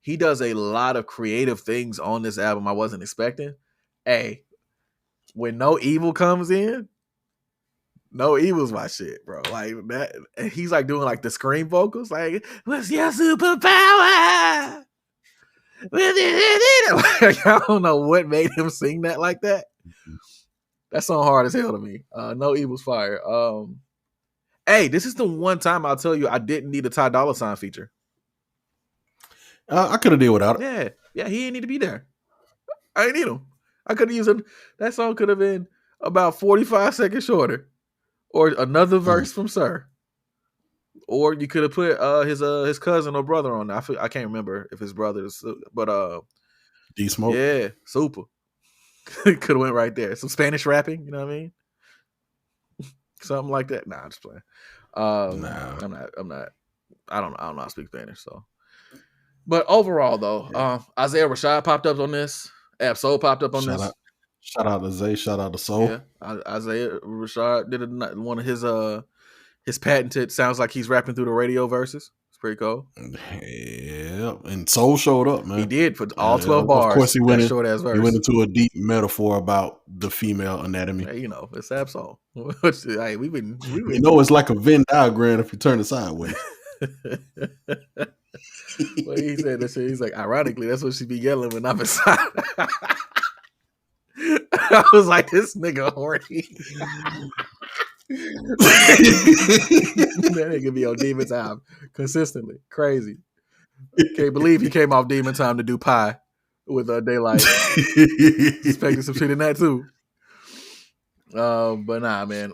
He does a lot of creative things on this album I wasn't expecting. Hey, when No Evil comes in, No Evil's my shit, bro. Like that, he's like doing like the scream vocals, like, "What's your superpower?" Like, I don't know what made him sing that like that. That song hard as hell to me. No Evil's fire. Hey, this is the one time I'll tell you I didn't need a Ty Dolla $ign feature. I could have dealt without it. Yeah, Yeah, he didn't need to be there. I didn't need him. I could have used him. That song could have been about 45 seconds shorter, or another verse from Sir. Or you could have put his cousin or brother on. I can't remember if his brother is, but D Smoke. yeah, super. Could have went right there. Some Spanish rapping, you know what I mean? Something like that. Nah, I'm just playing. Nah, I'm not. I don't know how to speak Spanish, so. But overall, though, Isaiah Rashad popped up on this. Absol popped up on this. Shout out to Zay. Shout out to Soul. Yeah, Isaiah Rashad did one of his patented sounds like he's rapping through the radio verses. It's pretty cool. Yeah, and Soul showed up, man. He did for all 12 bars. Of course, he went short ass verse. He went into a deep metaphor about the female anatomy. Hey, it's Absol. Hey, we've been. It's like a Venn diagram if you turn it sideways. Well, he said that shit. He's like, ironically, that's what she be yelling when I'm inside. I was like, this nigga horny. That nigga be on Demon Time consistently. Crazy. Can't believe he came off Demon Time to do Pie with Daylight. Expecting some shit in that too. But nah, man.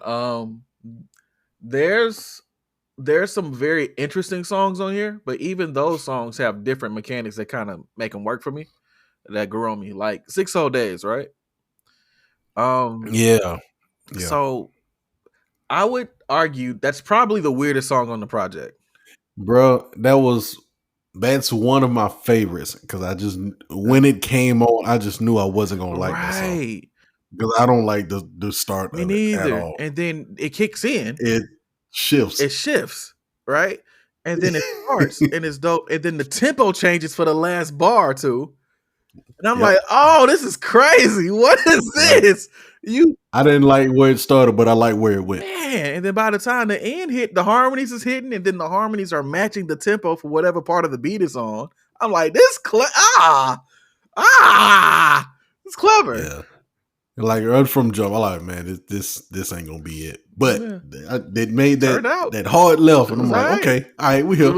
There's some very interesting songs on here, but even those songs have different mechanics that kind of make them work for me. That grew on me, like 6 Whole Days, right? Yeah. So I would argue that's probably the weirdest song on the project, bro. That's one of my favorites because when it came on, I just knew I wasn't gonna like that song because I don't like the start of it at all. And then it kicks in, it shifts, right? And then it starts and it's dope, and then the tempo changes for the last bar or two. And I'm like, oh, this is crazy. What is this? I didn't like where it started, but I like where it went. Man, and then by the time the end hit, the harmonies is hitting, and then the harmonies are matching the tempo for whatever part of the beat is on. I'm like, it's clever. Yeah. Like right from jump, I'm like, man, this ain't gonna be it. But they made that hard left, and I'm like, okay, all right, we here.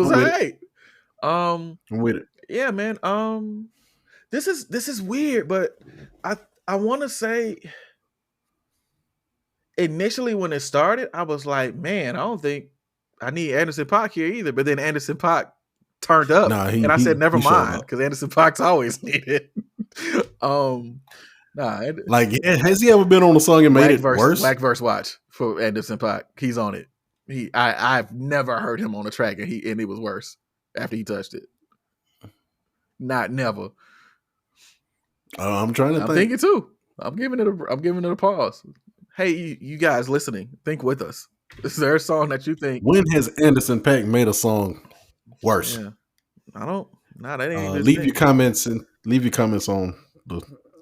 I'm with it. Yeah, man. This is weird, but I want to say initially when it started, I was like, man, I don't think I need Anderson .Paak here either. But then Anderson .Paak turned up, and I said, never mind, because Anderson .Paak's always needed. Like, has he ever been on a song and made it worse? Black verse watch for Anderson .Paak. He's on it. I've never heard him on a track, and it was worse after he touched it. Never. I'm trying to think. I'm thinking too. I'm giving it a pause. Hey, you guys listening, think with us. Is there a song that you think? When has Anderson .Paak made a song worse? Yeah. I don't. Nah, that ain't. Leave your comments on the.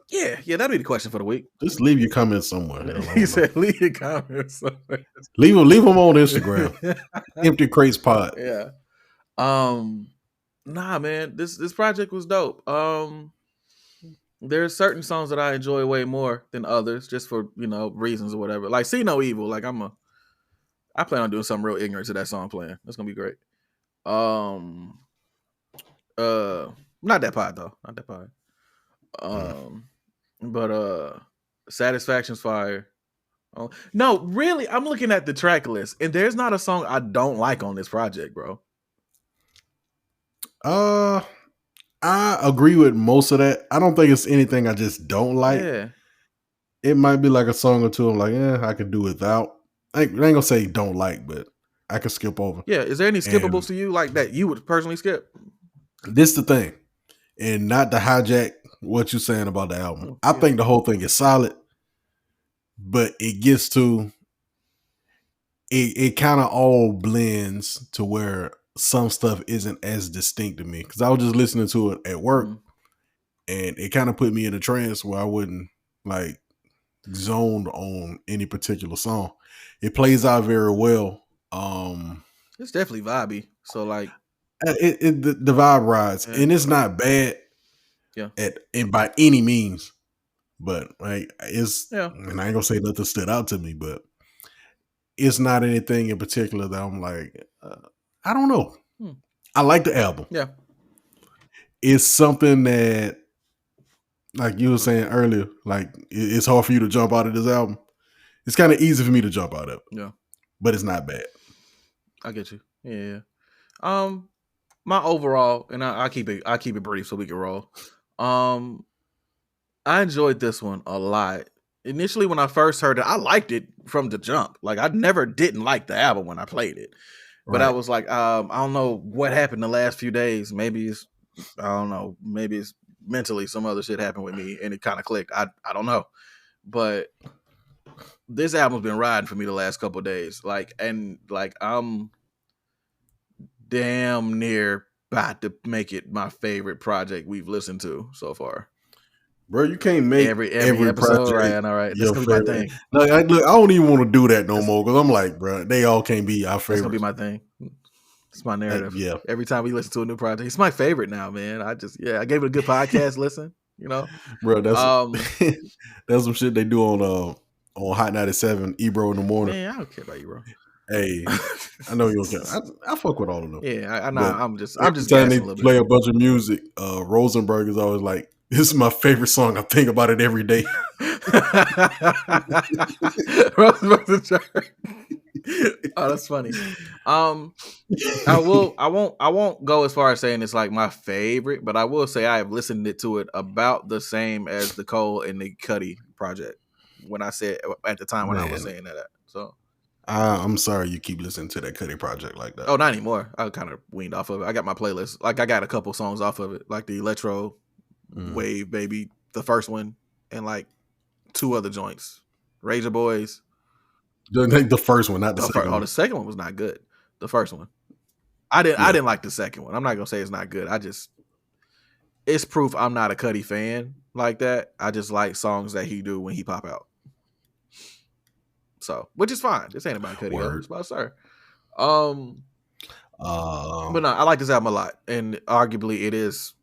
Yeah, that'd be the question for the week. Just leave your comments somewhere. He said, "Leave your comments somewhere." Leave them on Instagram. Empty Crates Pod. Yeah. Nah, man, this project was dope. There's certain songs that I enjoy way more than others, just for reasons or whatever. Like See No Evil. Like I plan on doing something real ignorant to that song playing. That's gonna be great. Not that pod though. Not that pod. But Satisfaction's fire. Oh no, really, I'm looking at the track list, and there's not a song I don't like on this project, bro. I agree with most of that. I don't think it's anything I just don't like. Yeah. It might be like a song or two I'm like, I could do without. I ain't gonna say don't like, but I can skip over. Yeah, is there any skippables to you like that you would personally skip? This the thing, and not to hijack what you're saying about the album. I think the whole thing is solid, but it gets to it kind of all blends to where some stuff isn't as distinct to me, because I was just listening to it at work, and it kind of put me in a trance where I wouldn't like zoned on any particular song. It plays out very well. It's definitely vibey. So like, the vibe rides, and it's not bad. Yeah, and by any means, but like it's. And I ain't gonna say nothing stood out to me, but it's not anything in particular that I'm like. I don't know. I like the album. Yeah. it's something that, like you were saying earlier, like it's hard for you to jump out of this album. It's kind of easy for me to jump out of it. Yeah. But it's not bad. I get you. Yeah. My overall, and I keep it brief so we can roll. I enjoyed this one a lot. Initially, when I first heard it, I liked it from the jump. Like I never didn't like the album when I played it, but I was like, I don't know what happened the last few days. Maybe it's, I don't know. Maybe it's mentally some other shit happened with me and it kind of clicked. I don't know, but this album's been riding for me the last couple of days. Like I'm damn near about to make it my favorite project we've listened to so far. Bro, you can't make every episode project right. All right, that's gonna be my thing. Look, I don't even want to do that no more because I'm like, bro, they all can't be our favorite. That's gonna be my thing. It's my narrative. Yeah. Every time we listen to a new project, it's my favorite now, man. I gave it a good podcast listen. You know, bro, that's that's some shit they do on Hot 97, Ebro in the morning. Man, I don't care about Ebro. Hey, I know you don't care. I fuck with all of them. Yeah, I know. I'm just time they play a bunch of music. Rosenberg is always like, "This is my favorite song. I think about it every day." Oh, that's funny. I won't go as far as saying it's like my favorite, but I will say I have listened to it about the same as the Cole and the Cudi project. When I said at the time when I was saying that, so I'm sorry you keep listening to that Cudi project like that. Oh, not anymore. I kind of weaned off of it. I got my playlist. Like I got a couple songs off of it, like the Electro Wave Baby, the first one, and like 2 other joints, Razor Boys. The first one, not the second one. Oh, the second one was not good. The first one, I didn't like the second one. I'm not gonna say it's not good. It's proof I'm not a Cudi fan like that. I just like songs that he do when he pop out. So, which is fine. This ain't about Cudi. It's about Sir. But no, I like this album a lot, and arguably it is.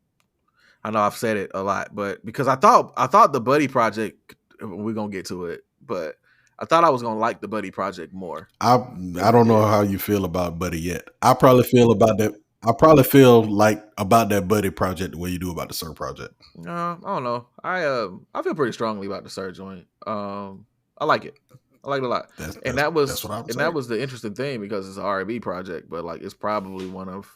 I know I've said it a lot, but because I thought the Buddy Project, we're gonna get to it, but I thought I was gonna like the Buddy Project more. I don't know how you feel about Buddy yet. I probably feel like about that Buddy Project the way you do about the Sir Project. I don't know. I feel pretty strongly about the Sir joint. I like it. I like it a lot. That was the interesting thing because it's an R&B project, but like it's probably one of,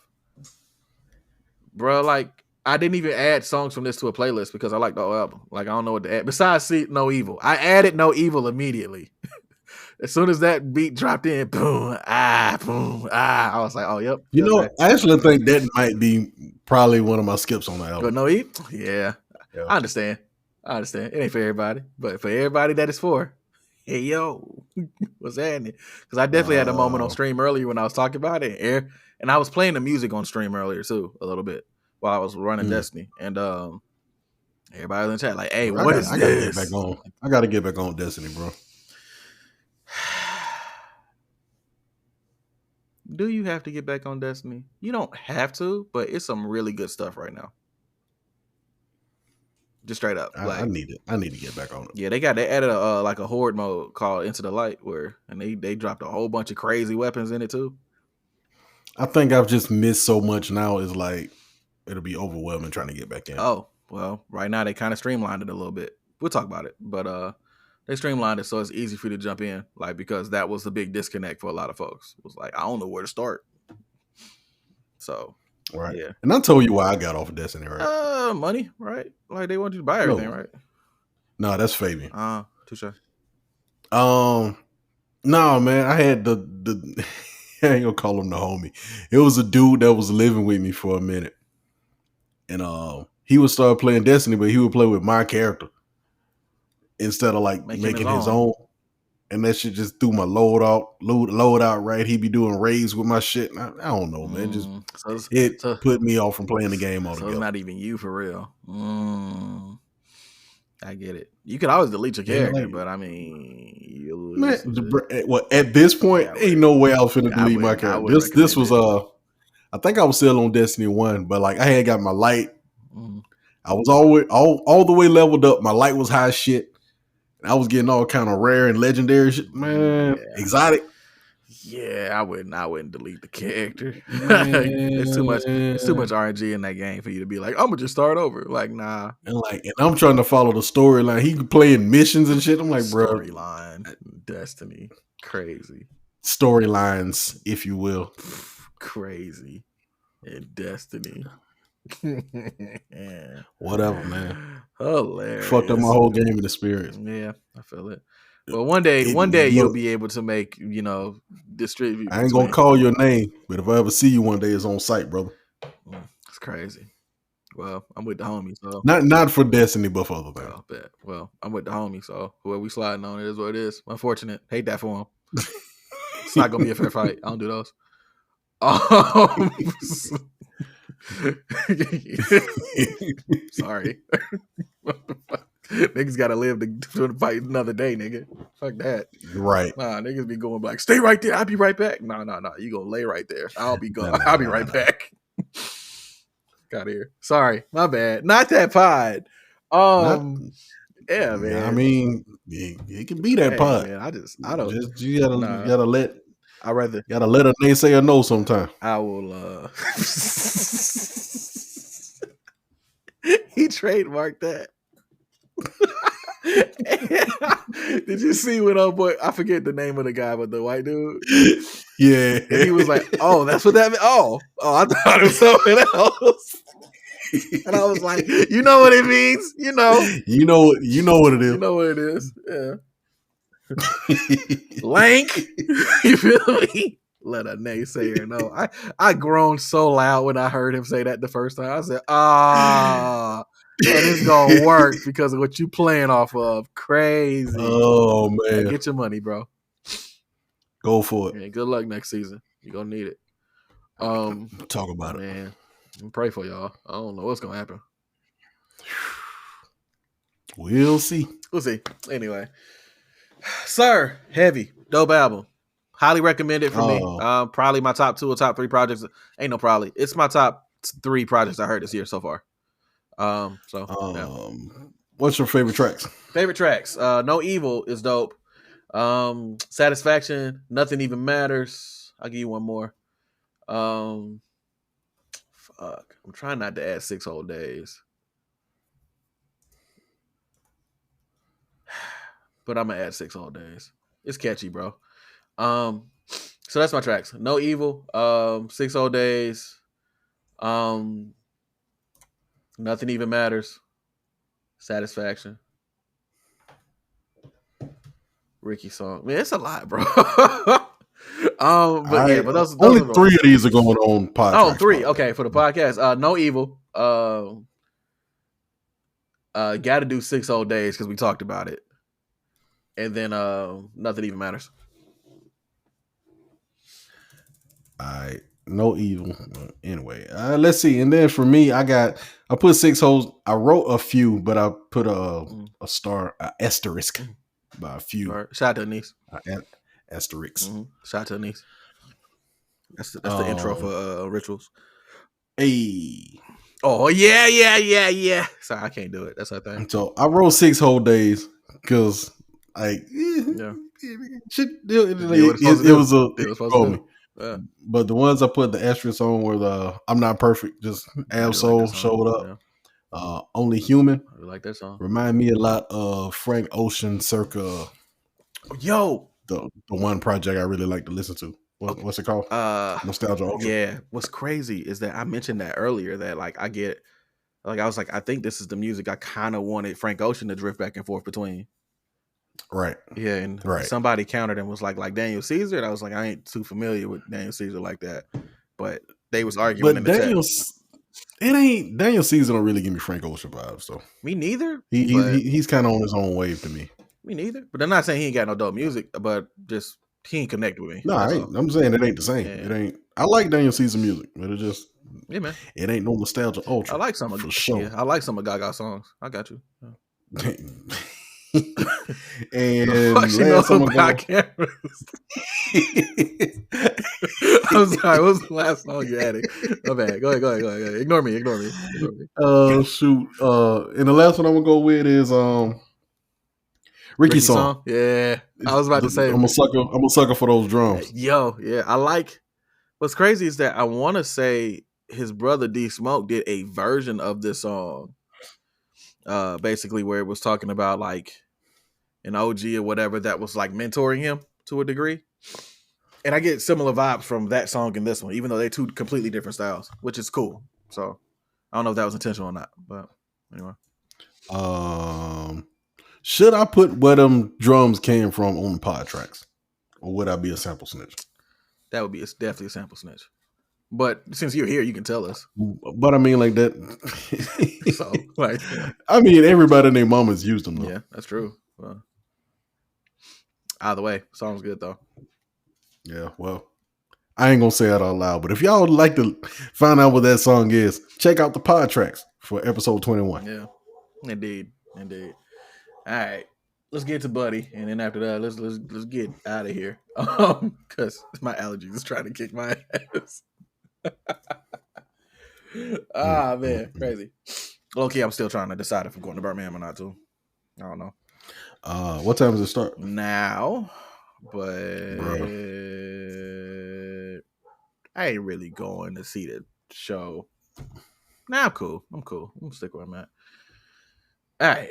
bro. Like I didn't even add songs from this to a playlist because I like the whole album. Like I don't know what to add besides "See No Evil." I added "No Evil" immediately. As soon as that beat dropped in, boom, I was like, oh, yep. You know, I actually think that might be probably one of my skips on the album. But No Evil, yeah. I understand. It ain't for everybody, but for everybody that it's for. Hey, yo, what's happening? Because I definitely had a moment on stream earlier when I was talking about it. And I was playing the music on stream earlier, too, a little bit while I was running Destiny. And everybody was in the chat like, hey, what is this? I got to get back on Destiny, bro. Do you have to get back on Destiny? You don't have to, but it's some really good stuff right now. Just straight up. I need it. I need to get back on it. Yeah, they added a horde mode called Into the Light and they dropped a whole bunch of crazy weapons in it too. I think I've just missed so much now. It's like it'll be overwhelming trying to get back in. Oh, well, right now they kind of streamlined it a little bit. We'll talk about it. But they streamlined it so it's easy for you to jump in. Like because that was the big disconnect for a lot of folks. It was like, I don't know where to start. So right. Yeah. And I told you why I got off of Destiny, right? Money, right? Like they want you to buy everything, right? No, that's Fabian. Touche. No, man. I had the I ain't gonna call him the homie. It was a dude that was living with me for a minute. And he would start playing Destiny, but he would play with my character instead of like making his own. And that shit just threw my load out right. He'd be doing raids with my shit. I don't know, man. It put me off from playing the game altogether. So it's not even you for real. I get it. You could always delete your character, but I mean, at this point, ain't no way I was finna delete my character. This was I think I was still on Destiny 1, but like I had got my light. I was all the way leveled up. My light was high as shit. I was getting all kind of rare and legendary shit, man. Yeah. Exotic. Yeah, I wouldn't delete the character. It's too much RNG in that game for you to be like, I'm gonna just start over. Like, nah. And I'm trying to follow the storyline. He playing missions and shit. I'm like, bro, storyline, Destiny, crazy storylines, if you will, crazy in Destiny. Yeah. Whatever, man. Hilarious. Fucked up my whole game in the spirit. Yeah, I feel it. Well, one day you'll be able to make, distribute. I ain't gonna call your name, but if I ever see you one day, it's on site, brother. It's crazy. Well, I'm with the homie, so not for Destiny, but for other things. Bet. Well, I'm with the homie, so whoever we sliding on, it is what it is. Unfortunate. Hate that for him. It's not gonna be a fair fight. I don't do those. Sorry. Niggas gotta live to fight another day, nigga. Fuck that. Right. Nah, niggas be going like, stay right there. I'll be right back. Nah. You gonna lay right there. I'll be going. I'll be right back. Got here. Sorry, my bad. Not that pod. Yeah, man. I mean, it can be that pod. Man, I don't. You gotta let. I rather gotta let a naysayer know sometime. I will. He trademarked that. Did you see when boy? I forget the name of the guy, but the white dude. Yeah, and he was like, "Oh, that's what that meant." Oh, I thought it was something else. And I was like, "You know what it means? You know what it is. You know what it is. Yeah." Lank, you feel me? Let a naysayer know. I groaned so loud when I heard him say that the first time. I said, and it's gonna work because of what you playing off of. Crazy. Oh man, get your money, bro. Go for it. Yeah, good luck next season. You're gonna need it. Talk about it, man. Pray for y'all. I don't know what's gonna happen. We'll see. Anyway, sir, heavy, dope album. Highly recommend it for me. Probably my top 2 or top 3 projects. Ain't no probably. It's my top 3 projects I heard this year so far. What's your favorite tracks? No Evil is dope. Satisfaction. Nothing Even Matters. I'll give you one more. I'm trying not to add 6 Whole Days. But I'm gonna add 6 Whole Days. It's catchy, bro. So that's my tracks. No Evil, 6 Whole Days, Nothing Even Matters, Satisfaction, Ricky song. Man, it's a lot, bro. But those only 3 of these are going on podcast. Oh, 3. Okay, for the podcast. No Evil. Gotta do 6 Whole Days because we talked about it. And then Nothing Even Matters. No Evil. Anyway, let's see. And then for me, I put 6 holes. I wrote a few, but I put a star, asterisk by a few. Right. Shout out to Anise. Asterisk. Shout out to Anise. That's the intro for Rituals. Hey. Oh yeah. Sorry, I can't do it. That's our thing. So I wrote 6 Whole Days because it was a. Yeah. But the ones I put the asterisk on were the I'm Not Perfect, just Ab-Soul showed up. Yeah. Only Human. I like that song. Remind me a lot of Frank Ocean circa the one project I really like to listen to. What's it called? Nostalgia Ultra. Yeah. What's crazy is that I mentioned that earlier that I was like, I think this is the music I kind of wanted Frank Ocean to drift back and forth between. Right. Yeah, and somebody countered and was like Daniel Caesar, and I was like, I ain't too familiar with Daniel Caesar like that. But they was arguing in the chat. Daniel Caesar don't really give me Frank Ocean vibes, so. Me neither. He's kind of on his own wave to me. Me neither. But I'm not saying he ain't got no dope music, but just he ain't connect with me. No, I'm saying it ain't the same. Yeah. It ain't. I like Daniel Caesar music, but it just man. It ain't no Nostalgia Ultra. I like some of I like some of Gaga songs. I got you. Yeah. And last time about cameras. I'm sorry. What was the last song you added? My bad. Go ahead. Ignore me. Shoot. And the last one I'm gonna go with is Ricky song. Yeah, I was about to say I'm a sucker for those drums. Yo, yeah, I like. What's crazy is that I want to say his brother D Smoke did a version of this song, basically where it was talking about like an OG or whatever that was like mentoring him to a degree. And I get similar vibes from that song and this one, even though they're two completely different styles, which is cool. So I don't know if that was intentional or not, but anyway. Should I put where them drums came from on the pod tracks, or would I be a sample snitch? That would be definitely a sample snitch. But since you're here, you can tell us. But I mean, like that. So, like, I mean, everybody and their mamas used them, though. Yeah, that's true. Well, either way, song's good though. Yeah, well, I ain't gonna say that out loud, but if y'all would like to find out what that song is, check out the pod tracks for episode 21. Yeah, indeed. All right, let's get to Buddy, and then after that, let's get out of here. Because my allergies is trying to kick my ass. Man, crazy. Okay, I'm still trying to decide if I'm going to Birmingham or not too. I don't know. What time does it start? Now, but I ain't really going to see the show. Nah, I'm cool. I'm gonna stick where I'm at. All right.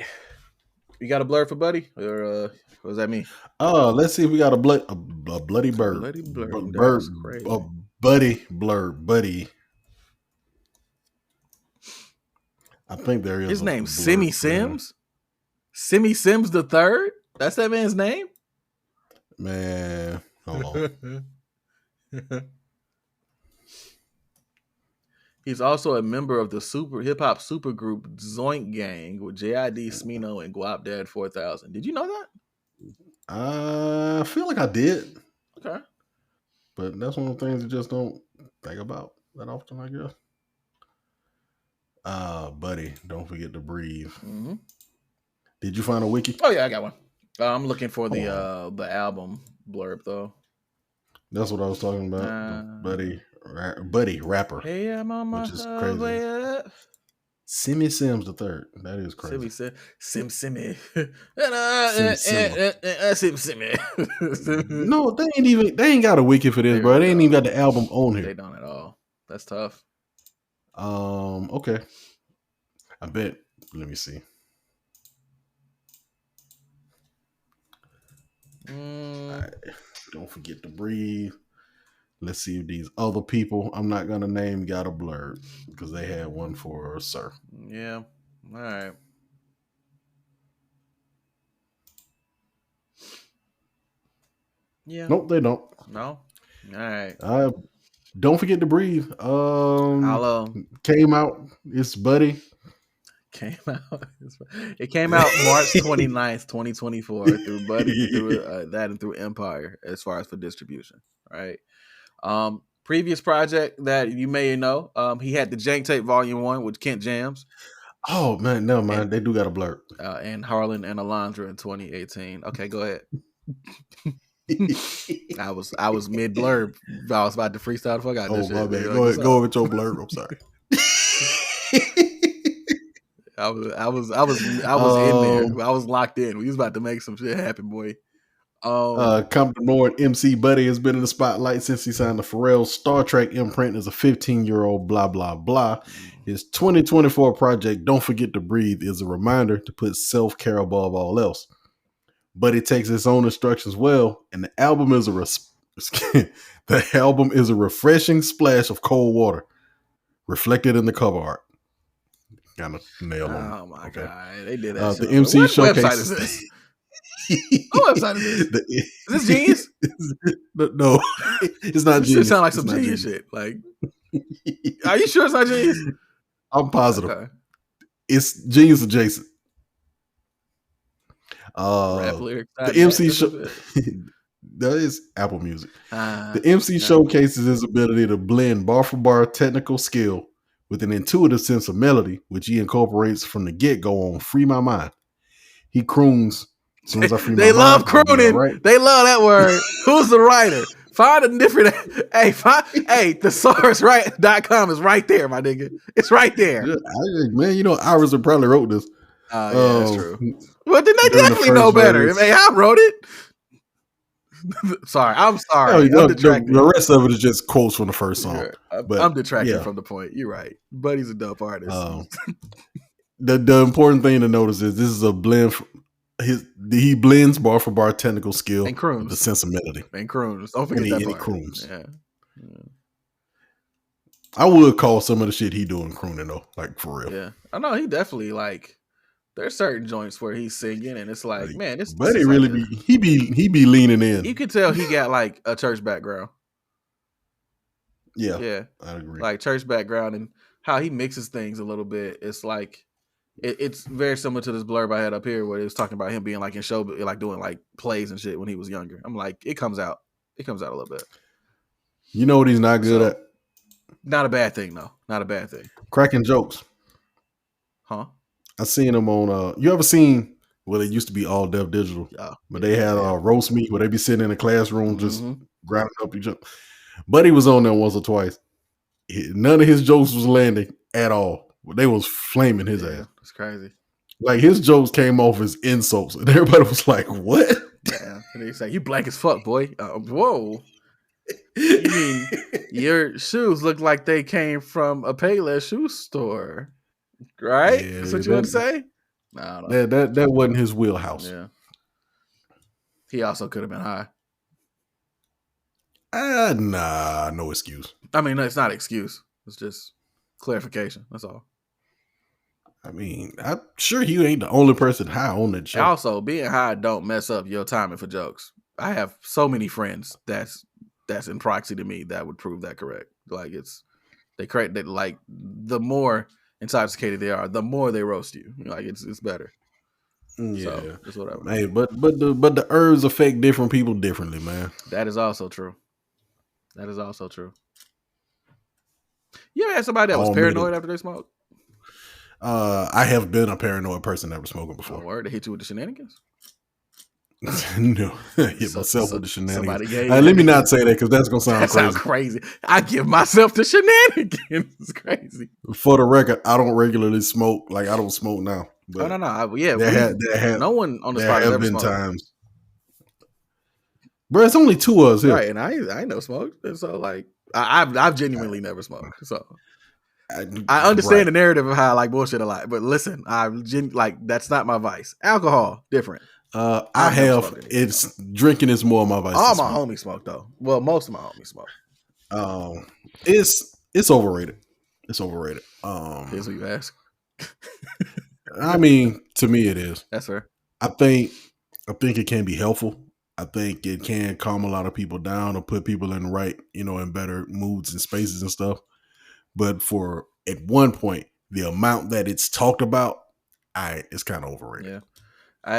You got a blur for Buddy? Or what does that mean? Let's see if we got a bloody bird. Bloody blur. Buddy blur. Buddy. I think there is. His name's Simi Sims? Simi Sims the third? That's that man's name? Man, hold on. He's also a member of the super hip hop supergroup Zoink Gang with JID, Smino, and Guap Dad 4000. Did you know that? I feel like I did. Okay. But that's one of the things you just don't think about that often, I guess. Buddy, don't forget to breathe. Mm-hmm. Did you find a wiki? Oh yeah, I got one. I'm looking for the album blurb though. That's what I was talking about. Buddy rapper. Hey, I'm on my way up. Simi Sims the third. That is crazy. Simmy. Simmy. No, they ain't got a wiki for this, bro. They ain't even got the album on here. They don't at all. That's tough. Okay. I bet. Let me see. Right. Don't forget to breathe. Let's see if these other people I'm not gonna name got a blurb because they had one for Sir. Yeah. All right. Yeah. Nope, they don't. No. All right. Don't forget to breathe. Came out. It's Buddy. It came out March 29th, 2024 through Buddy, through Empire as far as for distribution. Right. Previous project that you may know, he had the Jank Tape Volume 1 with Kent Jams. Oh man, never mind. They do got a blurb. And Harlan and Alondra in 2018. Okay, go ahead. I was mid blurb. I was about to freestyle the fuck out of this shit. My bad. Go ahead. Go with your blurb. I'm sorry. I was in there. I was locked in. We was about to make some shit happen, boy. Compton Lord MC Buddy has been in the spotlight since he signed the Pharrell Star Trek imprint as a 15-year-old. Blah blah blah. His 2024 project, Don't Forget to Breathe, is a reminder to put self-care above all else. Buddy takes his own instructions well, and the album is a refreshing splash of cold water, reflected in the cover art. Kind of nailed on. Oh my god, they did that. The MC showcase. Website is this? What website is this? Is this Genius? No, it's not Genius. It sounds like some Genius shit. Like, are you sure it's not Genius? I'm positive. Okay. It's Genius adjacent. Rap lyrics. The MC show. That is Apple Music. The MC showcases his ability to blend bar for bar technical skill with an intuitive sense of melody, which he incorporates from the get-go on Free My Mind. He croons as soon as I free my mind. They love crooning. Right. They love that word. Who's the writer? Find a different. Thesaurusright.com is right there, my nigga. It's right there. Man, Iris probably wrote this. Yeah, that's true. Well, then they definitely know better. Verse, I wrote it. Sorry. I'm detracting. The rest of it is just quotes from the first song. I'm detracting from the point. You're right. Buddy's a dope artist. The important thing to notice is this is a blend. He blends bar for bar technical skill and croons with the sense of melody and croons. Don't forget that part. Croons. Yeah. I would call some of the shit he doing crooning though, like for real. Yeah, I know he definitely like. There's certain joints where he's singing and it's like, man, this. But he really he be leaning in. You can tell he got like a church background. Yeah, I agree. Like church background and how he mixes things a little bit. It's like it's very similar to this blurb I had up here where it was talking about him being like in show, like doing like plays and shit when he was younger. I'm like, it comes out a little bit. You know what he's not good at? Not a bad thing, though. Not a bad thing. Cracking jokes. Huh? I seen him on. You ever seen? Well, it used to be all Deaf Digital, but they had roast meat where they be sitting in a classroom just grinding up each other. But he was on there once or twice. None of his jokes was landing at all. They was flaming his ass. It's crazy. Like his jokes came off as insults, and everybody was like, "What?" Yeah, and he said, "You black as fuck, boy." Whoa. You mean your shoes look like they came from a Payless shoe store, right? Yeah, that's what you want to say? No, that wasn't his wheelhouse. Yeah, he also could have been high. Nah, no excuse. I mean, it's not an excuse. It's just clarification. That's all. I mean, I'm sure you ain't the only person high on that show. Also, being high don't mess up your timing for jokes. I have so many friends that's in proxy to me that would prove that correct. Like they create that, like the more intoxicated they are, the more they roast you. Like it's better. Yeah, so, it's whatever. Hey, but the herbs affect different people differently, man. That is also true. You ever had somebody that was paranoid after they smoked? I have been a paranoid person ever smoking before. Oh, word, they hit you with the shenanigans? No, hit myself with the shenanigans. Let me not say that because that's gonna sound crazy. I give myself the shenanigans. It's crazy. For the record, I don't regularly smoke. Like I don't smoke now. But no. No one on the spot has ever smoked. Times. Bro, it's only two of us here. Right, and I ain't no smoked. And so like I've genuinely never smoked. So I understand the narrative of how I like bullshit a lot. But listen, that's not my vice. Alcohol, different. I have. It's drinking is more of my vice. All my homies smoke though. Well, most of my homies smoke. It's overrated. It's overrated. Here's what you ask. I mean, to me, it is. That's fair. I think it can be helpful. I think it can calm a lot of people down or put people in the right, in better moods and spaces and stuff. But at one point, the amount that it's talked about, it's kind of overrated. Yeah. I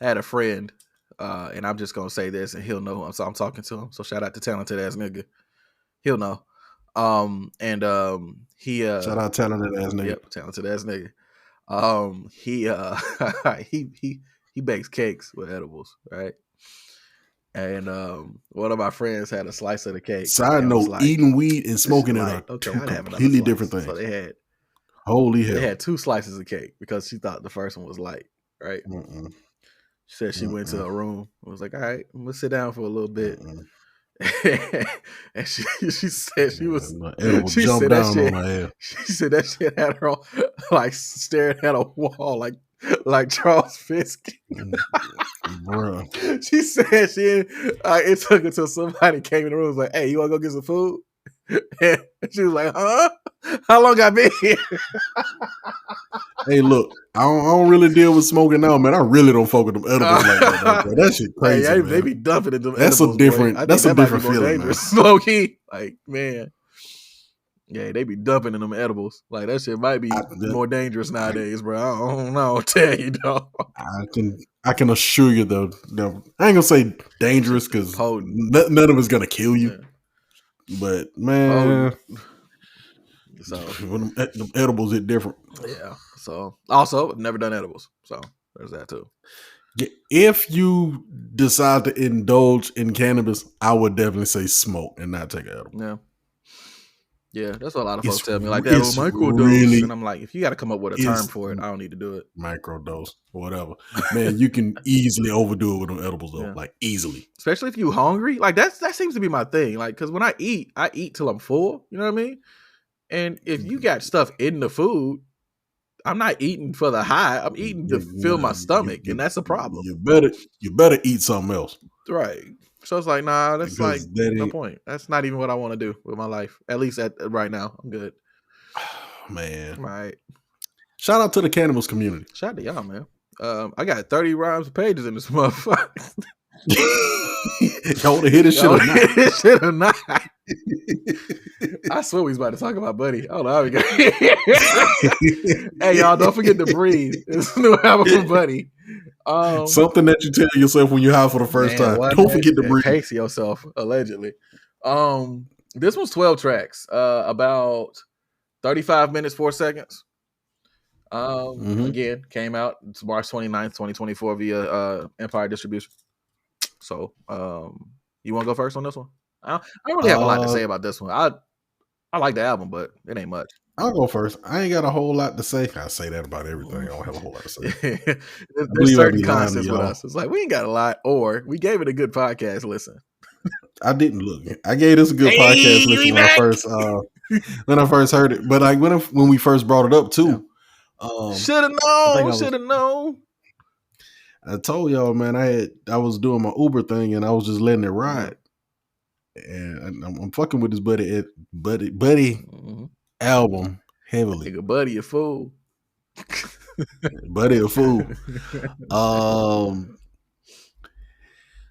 had a friend, and I'm just gonna say this, and he'll know. So I'm talking to him. So shout out to talented ass nigga. He'll know. He shout out talented ass nigga. Yep, talented ass nigga. He bakes cakes with edibles, right? And one of my friends had a slice of the cake. Side note: eating weed and smoking it are two completely different things. So they had. Holy hell! They had 2 slices of cake because she thought the first one was light. Right. She said she went to her room and was like, all right, I'm gonna sit down for a little bit. And she said she said that shit had her on, like staring at a wall like Charles Fisk. She said it took until somebody came in the room and was like, hey, you wanna go get some food? And she was like, huh? How long I been here? Hey, look, I don't really deal with smoking now, man. I really don't fuck with them edibles like that, bro. That shit crazy. Hey, they be dumping in them that's edibles. That's a different feeling. Low key. Like, man. Yeah, they be dumping in them edibles. Like, that shit might be more dangerous nowadays, bro. I don't know. I'll tell you, dog. I can assure you, though. I ain't gonna say dangerous because none of it's gonna kill you. Yeah. But man, so when them edibles hit different. Yeah. So also, I've never done edibles, so there's that too. If you decide to indulge in cannabis, I would definitely say smoke and not take an edible. Yeah, that's what a lot of folks It's tell me like that. Oh, it's microdose, and really I'm like, if you got to come up with a term it's for it, I don't need to do it. microdose or whatever. Man, you can easily overdo it with them edibles though, Yeah. like easily. Especially if you hungry, like that seems to be my thing. Like, because when I eat till I'm full. You know what I mean? And if you got stuff in the food, I'm not eating for the high. I'm eating to fill my stomach, and that's a problem. You better eat something else, right? So it's like, nah, that's like because that no ain't, point. That's not even what I want to do with my life. At least at right now, I'm good. man. Right. Shout out to the cannabis community. Shout out to y'all, man. I got 30 rhymes of pages in this motherfucker. Y'all want to hear this shit or not? This shit or not? I swear we was about to talk about Buddy. Hold on, how we go. Hey, y'all, don't forget to breathe. It's a new album from Buddy. Something that you tell yourself when you're high for the first time. Don't forget to breathe. Pace yourself, allegedly. This was 12 tracks, about 35 minutes, 4 seconds. Again, came out March 29th, 2024 via Empire Distribution. So, you want to go first on this one? I don't really have a lot to say about this one. I like the album, but it ain't much. I'll go first. I ain't got a whole lot to say. I say that about everything. I don't have a whole lot to say. There's certain constants with us. It's like we ain't got a lot, or we gave it a good podcast listen. I didn't look. I gave this a good podcast listen when I first heard it. But like when we first brought it up too. Should have known. I told y'all, man, I was doing my Uber thing and I was just letting it ride. And I'm fucking with this buddy album heavily. Nigga, Buddy a fool. Buddy a fool.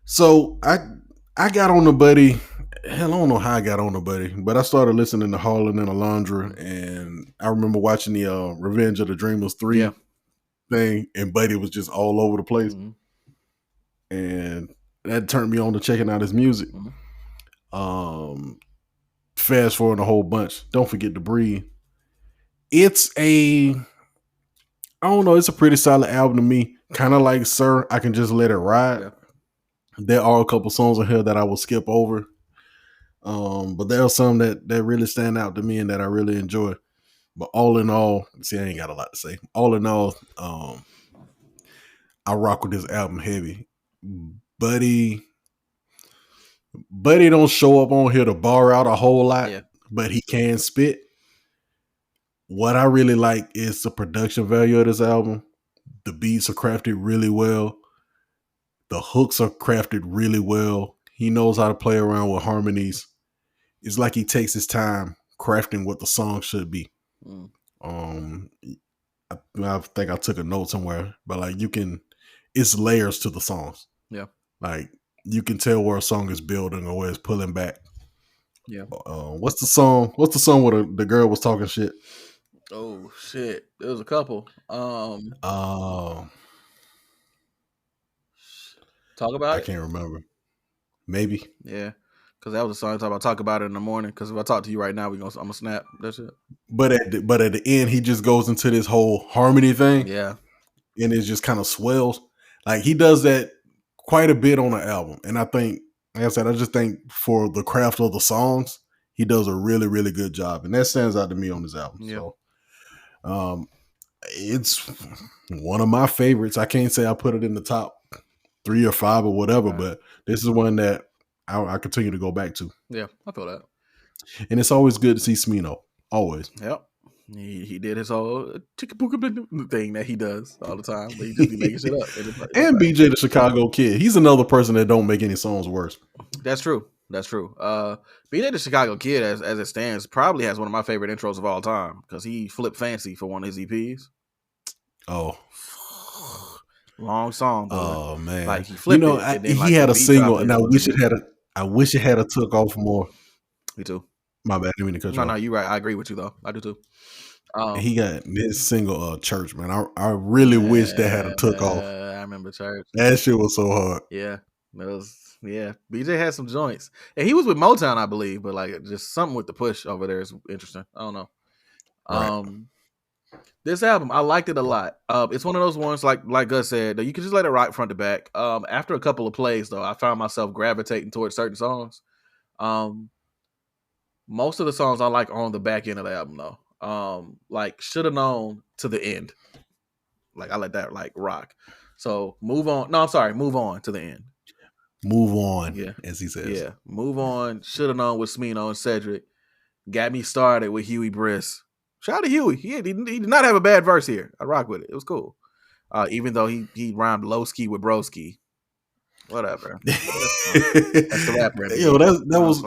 So I got on the Buddy. Hell, I don't know how I got on the Buddy, but I started listening to Harlan and Alondra, and I remember watching the Revenge of the Dreamers 3 thing, and Buddy was just all over the place. And that turned me on to checking out his music. Fast forward a whole bunch. Don't forget to breathe. It's a pretty solid album to me. Kind of like Sir, I can just let it ride. Yeah. There are a couple songs on here that I will skip over. But there are some that really stand out to me and that I really enjoy. But all in all, see, I ain't got a lot to say. All in all, I rock with this album heavy. Buddy don't show up on here to bar out a whole lot, but he can spit. What I really like is the production value of this album. The beats are crafted really well. The hooks are crafted really well. He knows how to play around with harmonies. It's like he takes his time crafting what the song should be. I think I took a note somewhere, but like it's layers to the songs. Yeah. Like you can tell where a song is building or where it's pulling back. Yeah. What's the song where the girl was talking shit? Oh shit. There was a couple. Talk About it? I can't remember. Maybe. Yeah. Because that was a song talk about it in the morning. Because if I talk to you right now, I'm gonna snap. That's it. But at the end, he just goes into this whole harmony thing. Yeah. And it just kind of swells. Like he does that quite a bit on the album. And I think, like I said, I just think for the craft of the songs, he does a really, really good job. And that stands out to me on this album. Yeah. So it's one of my favorites. I can't say I put it in the top 3 or 5 or whatever, but this is one that I continue to go back to. Yeah, I feel that. And it's always good to see Smino. Always. Yep. He did his whole thing that he does all the time, but he just be making shit up. And BJ the Chicago Kid. He's another person that don't make any songs worse. That's true. BJ the Chicago Kid, as it stands, probably has one of my favorite intros of all time because he flipped Fancy for one of his EPs. Oh. Long song. Oh man. Like he flipped it. And then, he had a single, and I wish it had a took off more. Me too. My bad. I didn't mean to cut you off. No, you're right. I agree with you though. I do too. He got this single Church, man. I really wish that had a took off. I remember Church. That shit was so hard. Yeah. BJ had some joints. And he was with Motown, I believe, but like just something with the push over there is interesting. I don't know. Right. This album, I liked it a lot. It's one of those ones like Gus said, that you can just let it rock front to back. After a couple of plays though, I found myself gravitating towards certain songs. Most of the songs I like on the back end of the album though. Like Shoulda Known to the end. Like I let that like rock. So Move On. No, I'm sorry, Move On to the end. Move On, Yeah. as he says. Yeah. Move On. Shoulda Known with Smino and Cedric. Got Me Started with Huey Briss. Shout out to Huey. He did not have a bad verse here. I rock with it. It was cool. Even though he rhymed Lowski with Broski. Whatever. That's the rapper. Yo, that was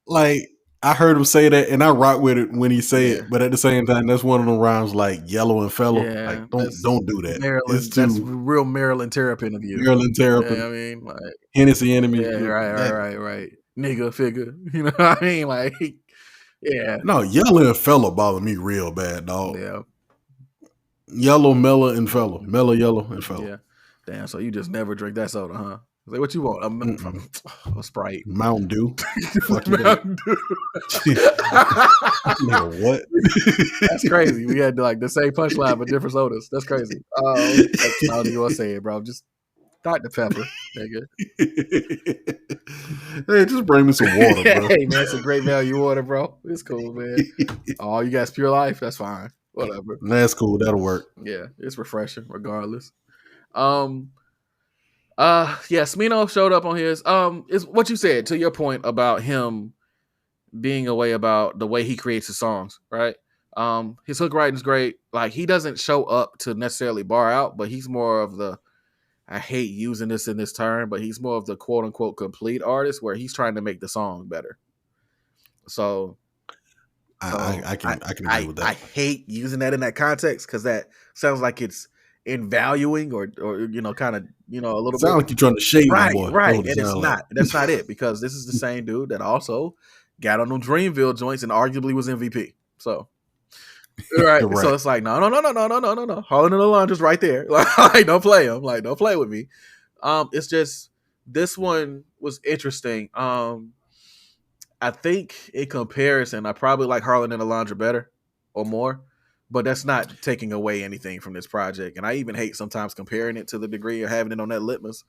like I heard him say that, and I rock with it when he say it. But at the same time, that's one of them rhymes like Yellow and Fellow. Yeah, like don't do that. Maryland, that's real Maryland Terrapin of you. Maryland Terrapin. Yeah, I mean, like Hennessy Enemy. Yeah, right. Nigga figure. You know what I mean? Like, yeah. No, Yellow and Fellow bother me real bad, dog. Yeah. Yellow, Mellow, and Fellow. Mellow, Yellow, and Fellow. Yeah. Damn, so you just never drink that soda, huh? Like, what you want? A Sprite. Mountain Dew. Mountain Dew. Nigga, what? That's crazy. We had like the same punchline but different sodas. That's crazy. I don't even want to say it, bro. Just Dr. Pepper, nigga. Hey, just bring me some water, bro. Hey, man, it's a great value water, bro. It's cool, man. Oh, you got Pure Life? That's fine. Whatever. That's cool. That'll work. Yeah, it's refreshing regardless. Smino showed up on his. Is what you said to your point about him being away about the way he creates his songs, right? His hook writing is great. Like he doesn't show up to necessarily bar out, but he's more of the. I hate using this in this term, but he's more of the quote unquote complete artist where he's trying to make the song better. So I can agree with that. I hate using that in that context because that sounds like it's invaluing or kind of a little sound like you're trying to shade right, the boy. Right, and it's not. That's not it because this is the same dude that also got on them Dreamville joints and arguably was MVP. So. Right. So it's like no. Harlan and Alondra's right there. Like, don't play him. Like, don't play with me. It's just this one was interesting. I think in comparison, I probably like Harlan and Alondra better or more, but that's not taking away anything from this project. And I even hate sometimes comparing it to the degree of having it on that litmus.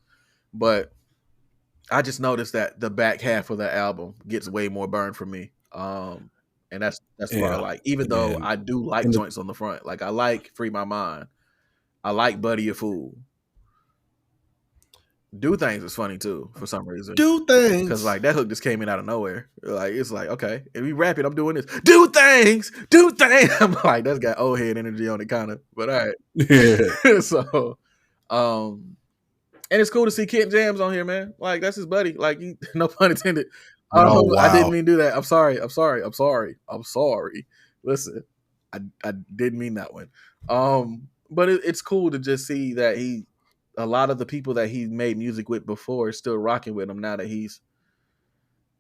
But I just noticed that the back half of the album gets way more burned for me. And that's what I like. Even though I do like joints on the front. Like I like Free My Mind. I like Buddy a Fool. Do Things is funny too for some reason. Do Things. Because like that hook just came in out of nowhere. Like it's like, okay, if we rap it, I'm doing this. Do things. I'm like, that's got old head energy on it kind of. But all right. Yeah. So and it's cool to see Kent Jams on here, man. Like that's his buddy. Like no pun intended. Oh, wow. I didn't mean to do that. I'm sorry. Listen, I didn't mean that one. But it's cool to just see that a lot of the people that he made music with before is still rocking with him now that he's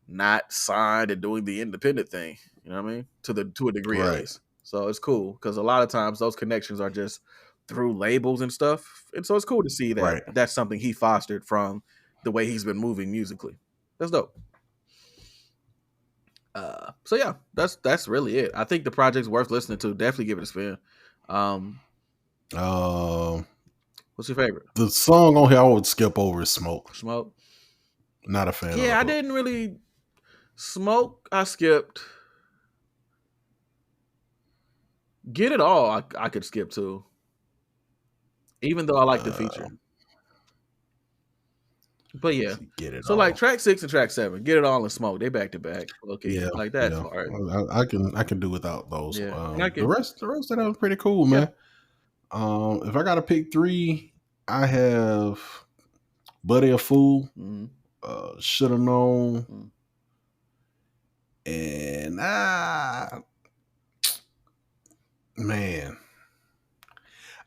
not signed and doing the independent thing. You know what I mean? To a degree at least. So it's cool because a lot of times those connections are just through labels and stuff. And so it's cool to see that that's something he fostered from the way he's been moving musically. That's dope. So yeah, that's really it. I think the project's worth listening to. Definitely give it a spin. What's your favorite? The song on here I would skip over is Smoke. Smoke. Not a fan. Yeah, I didn't really Smoke. I skipped. Get It All. I could skip too. Even though I like the feature. But yeah, Get It so all. Like track 6 and track 7, Get It All and Smoke, they back to back. Okay, yeah, like that's hard. I can do without those. Yeah. The rest of that was pretty cool, man. If I gotta pick 3, I have Buddy a Fool, Shoulda Known, and man,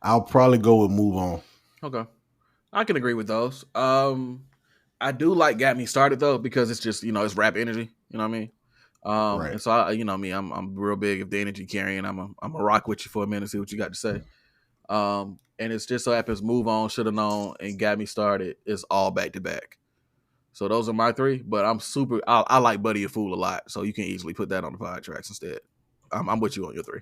I'll probably go with Move On. Okay, I can agree with those. I do like Got Me Started though because it's just it's rap energy. You know what I mean? And so I'm real big if the energy carrying. I'm a rock with you for a minute, see what you got to say. And it's just so happens Move On, Shoulda Known, and Got Me Started is all back to back. So those are my 3. But I like Buddy a Fool a lot, so you can easily put that on the 5 tracks instead. I'm with you on your 3.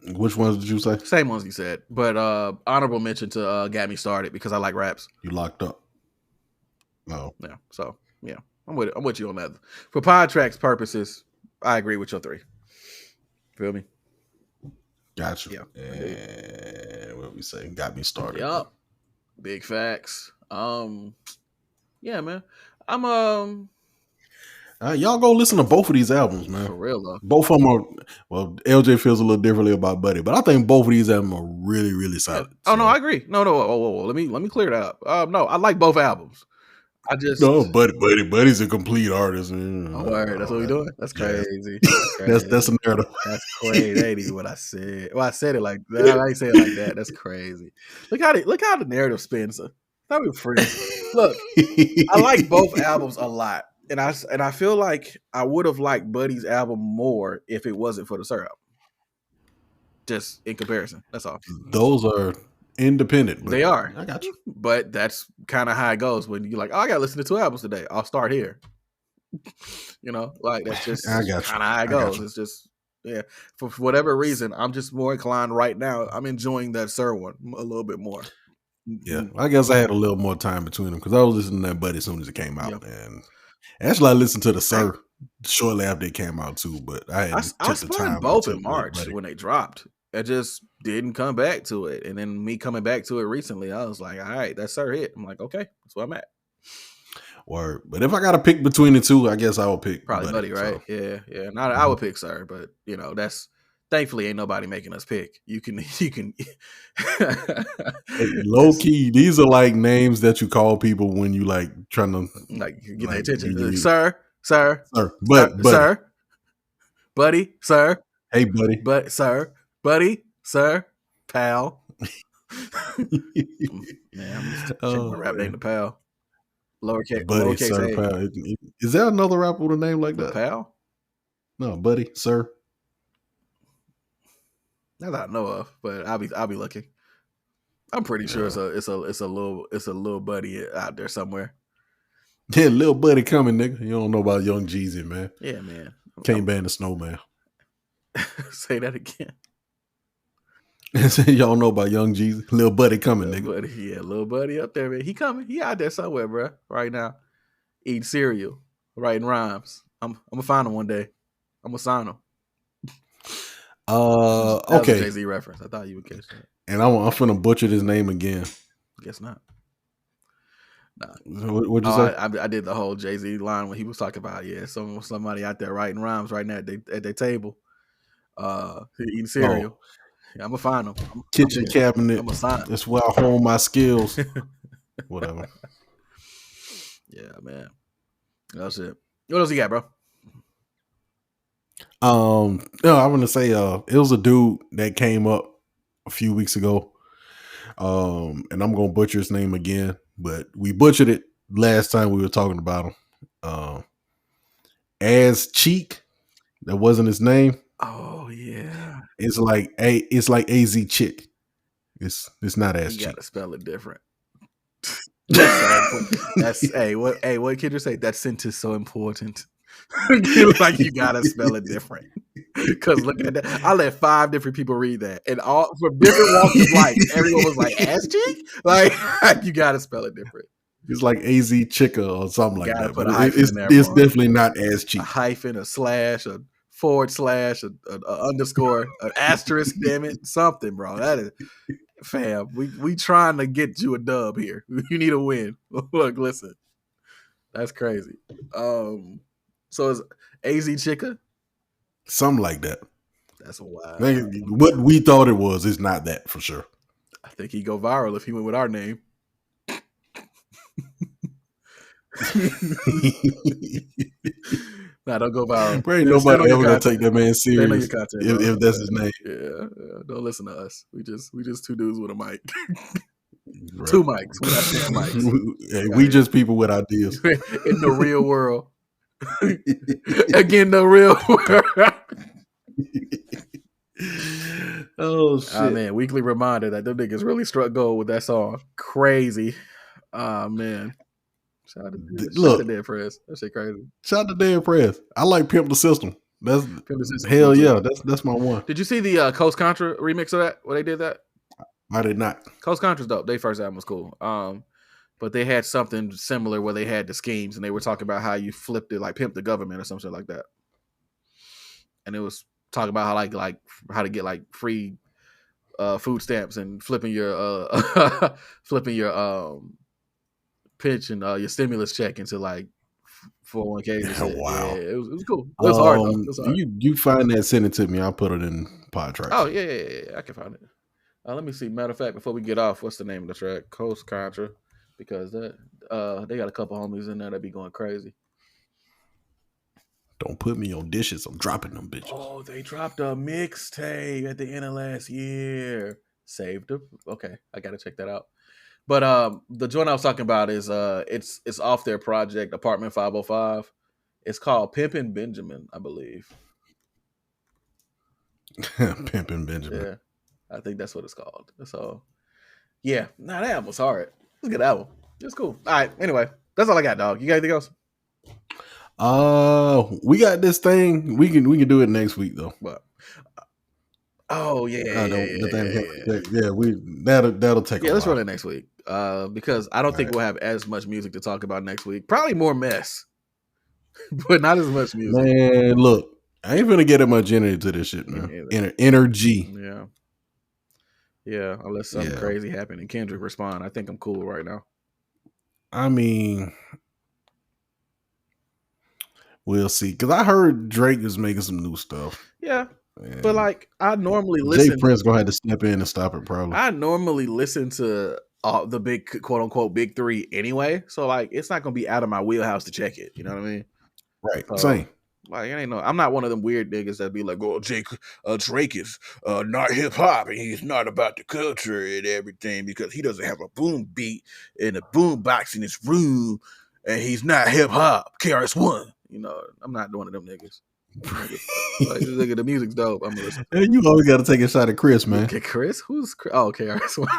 Which ones did you say? Same ones you said, but honorable mention to Got Me Started because I like raps. You locked up. No. Yeah. So yeah. I'm with you on that. For pod tracks purposes, I agree with your 3. Feel me? Gotcha. Yeah. And what we say? Got me started. Yup. Big facts. Yeah, man. I'm y'all go listen to both of these albums, man. For real though. Both of them are, well, LJ feels a little differently about Buddy, but I think both of these albums are really, really solid. Yeah. Oh, no, I agree. No. Whoa. Let me clear it up. No, I like both albums. I just Buddy's a complete artist. Oh, word. That's what we doing. That's crazy. That's a narrative. That's crazy. That ain't even what I said. Well, I said it like that. I ain't say it like that. That's crazy. Look how the narrative spins. That was free. Look, I like both albums a lot, and I feel like I would have liked Buddy's album more if it wasn't for the Sir album. Just in comparison, that's all. Those are independent. They are. I got you. But that's kind of how it goes when you're like, oh, I got to listen to 2 albums today. I'll start here. Like that's just kind of how it goes. It's just, yeah. For whatever reason, I'm just more inclined right now. I'm enjoying that Sir one a little bit more. Yeah, I guess I had a little more time between them because I was listening to that Buddy as soon as it came out, and actually I listened to the Sir shortly after it came out too. But I spun both in March when they dropped. I just didn't come back to it, and then me coming back to it recently, I was like, all right, that's Sir hit. I'm like, okay, that's where I'm at. Word. But if I got to pick between the 2, I guess I would pick probably Buddy, right? So. Yeah. I would pick Sir, but that's thankfully ain't nobody making us pick. You can hey, low key. These are like names that you call people when you like trying to get their attention. Sir, Buddy. Sir, Buddy, Sir, hey Buddy, but Sir, Buddy, Sir, Pal. Man, I'm just checking my rap name to Pal. Lowercase, Buddy, Sir, A. Pal. Is there another rapper with a name like that? Pal? No, Buddy, Sir. Not that I know of, but I'll be looking. I'm pretty sure it's a little buddy out there somewhere. Yeah, little buddy coming, nigga. You don't know about Young Jeezy, man. Yeah, man. Can't ban the snowman. Say that again. Y'all know about Young Jeezy? Little buddy coming, little nigga. Buddy, yeah, little buddy up there, man. He coming. He out there somewhere, bro. Right now, eating cereal, writing rhymes. I'm gonna find him one day. I'm gonna sign him. Okay. Was a Jay-Z reference. I thought you would catch that. And I'm finna butcher his name again. Guess not. Nah. What'd you say? I did the whole Jay-Z line when he was talking about somebody out there writing rhymes right now at their table, eating cereal. Yeah, I'm gonna find them. Kitchen cabinet. I'm gonna sign them. That's where I hone my skills. Whatever. Yeah, man. That's it. What else you got, bro? No, I want to say it was a dude that came up a few weeks ago. And I'm gonna butcher his name again, but we butchered it last time we were talking about him. As Cheek, that wasn't his name. Oh yeah. It's like AZ Chick. It's not As Cheek. You gotta spell it different. That's what kid you say? That sentence is so important. Like you gotta spell it different. Because look at that. I let 5 different people read that. And all from different walks of life. Everyone was like, Ass Cheek? Like you gotta spell it different. It's like AZ Chicka or something like that. But it's definitely not As Cheek. A hyphen, a slash, a // a underscore, an asterisk, damn it. Something, bro. That is fam. We trying to get you a dub here. You need a win. Look, listen. That's crazy. So is AZ Chicka? Something like that. That's wild. What we thought it was is not that for sure. I think he'd go viral if he went with our name. Nah, don't go viral. Ain't nobody ever gonna take that man serious if that's his name. Yeah, don't listen to us. We just 2 dudes with a mic. Right. 2 mics. We're not sharing mics. Hey, we just people with ideas. In the real world. Again, the real world. Oh shit. Oh man, weekly reminder that them niggas really struck gold with that song. Crazy. Oh man. Shout out to Dead Press. That shit crazy. Shout out to Dead Press. I like Pimp the System. That's Pimp the System. Hell yeah, that's my one. Did you see the Coast Contra remix of that? Where they did that? I did not. Coast Contra's dope. Their first album was cool. but they had something similar where they had the schemes and they were talking about how you flipped it, like pimp the government or something like that. And it was talking about how like how to get like free food stamps and flipping your flipping your pension, your stimulus check into like 401ks and shit. Wow. Yeah, it was cool. It was hard though. It was hard. You find that, send it to me. I'll put it in pod tracks. Oh yeah, I can find it. Let me see. Matter of fact, before we get off, what's the name of the track? Coast Contra, because that they got a couple homies in there that be going crazy. Don't put me on dishes. I'm dropping them bitches. Oh, they dropped a mixtape at the end of last year. Saved them. Okay, I gotta check that out. But the joint I was talking about is it's off their project Apartment 505. It's called Pimpin' Benjamin, I believe. Pimpin' Benjamin. Yeah, I think that's what it's called. So yeah, that album's hard. It's a good album. It's cool. All right. Anyway, that's all I got, dog. You got anything else? We got this thing. We can do it next week though. What? Oh yeah, that'll take. Let's run it next week. Because I don't think we'll have as much music to talk about next week. Probably more mess, but not as much music. Man, look, I ain't gonna get that much energy to this shit, man. Energy. Yeah. Unless something crazy happened and Kendrick respond, I think I'm cool right now. I mean, we'll see. Because I heard Drake is making some new stuff. Yeah. But like I normally listen. Jay Prince gonna have to step in and stop it. Probably. I normally listen to the big quote unquote big three anyway, so like it's not gonna be out of my wheelhouse to check it. You know what I mean? Right. Same. Like it ain't no. I'm not one of them weird niggas that be like, "Oh, Drake is not hip hop and he's not about the culture and everything because he doesn't have a boom beat and a boom box in his room and he's not hip hop." KRS-One. You know, I'm not one of them niggas. Like, nigga, the music's dope. I'm gonna listen. And you always got to take a shot at Chris, man. Okay, Chris? Who's Chris? Oh, KRS-One.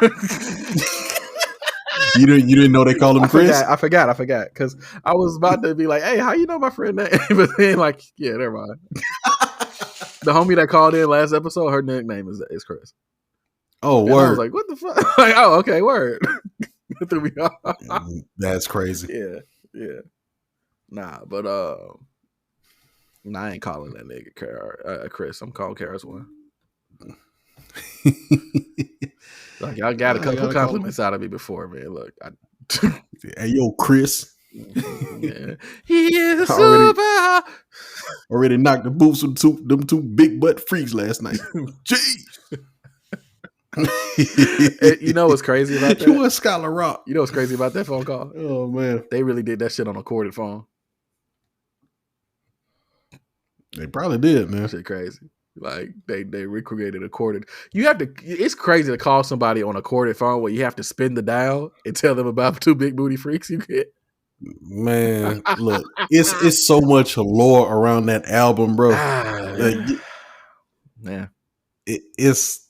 You didn't know they called him Chris? I forgot. Because I was about to be like, hey, how you know my friend name? But then like, yeah, never mind. The homie that called in last episode, her nickname is Chris. Oh, and word. I was like, what the fuck? Like, oh, okay, word. Threw me off. That's crazy. Yeah. Nah, but I ain't calling that nigga Chris. I'm calling KRS-One. Like y'all got a couple compliments out of me before, man. Look, hey yo, Chris. Yeah. He is a super. Already knocked the boots with them two big butt freaks last night. Jeez. You know what's crazy about that? You a Scholar Rock. You know what's crazy about that phone call? Oh man, they really did that shit on a corded phone. They probably did, man. That shit crazy. Like they recreated a corded. You have to. It's crazy to call somebody on a corded phone where you have to spin the dial and tell them about two big booty freaks you get. Man, look, it's so much lore around that album, bro. Yeah, it's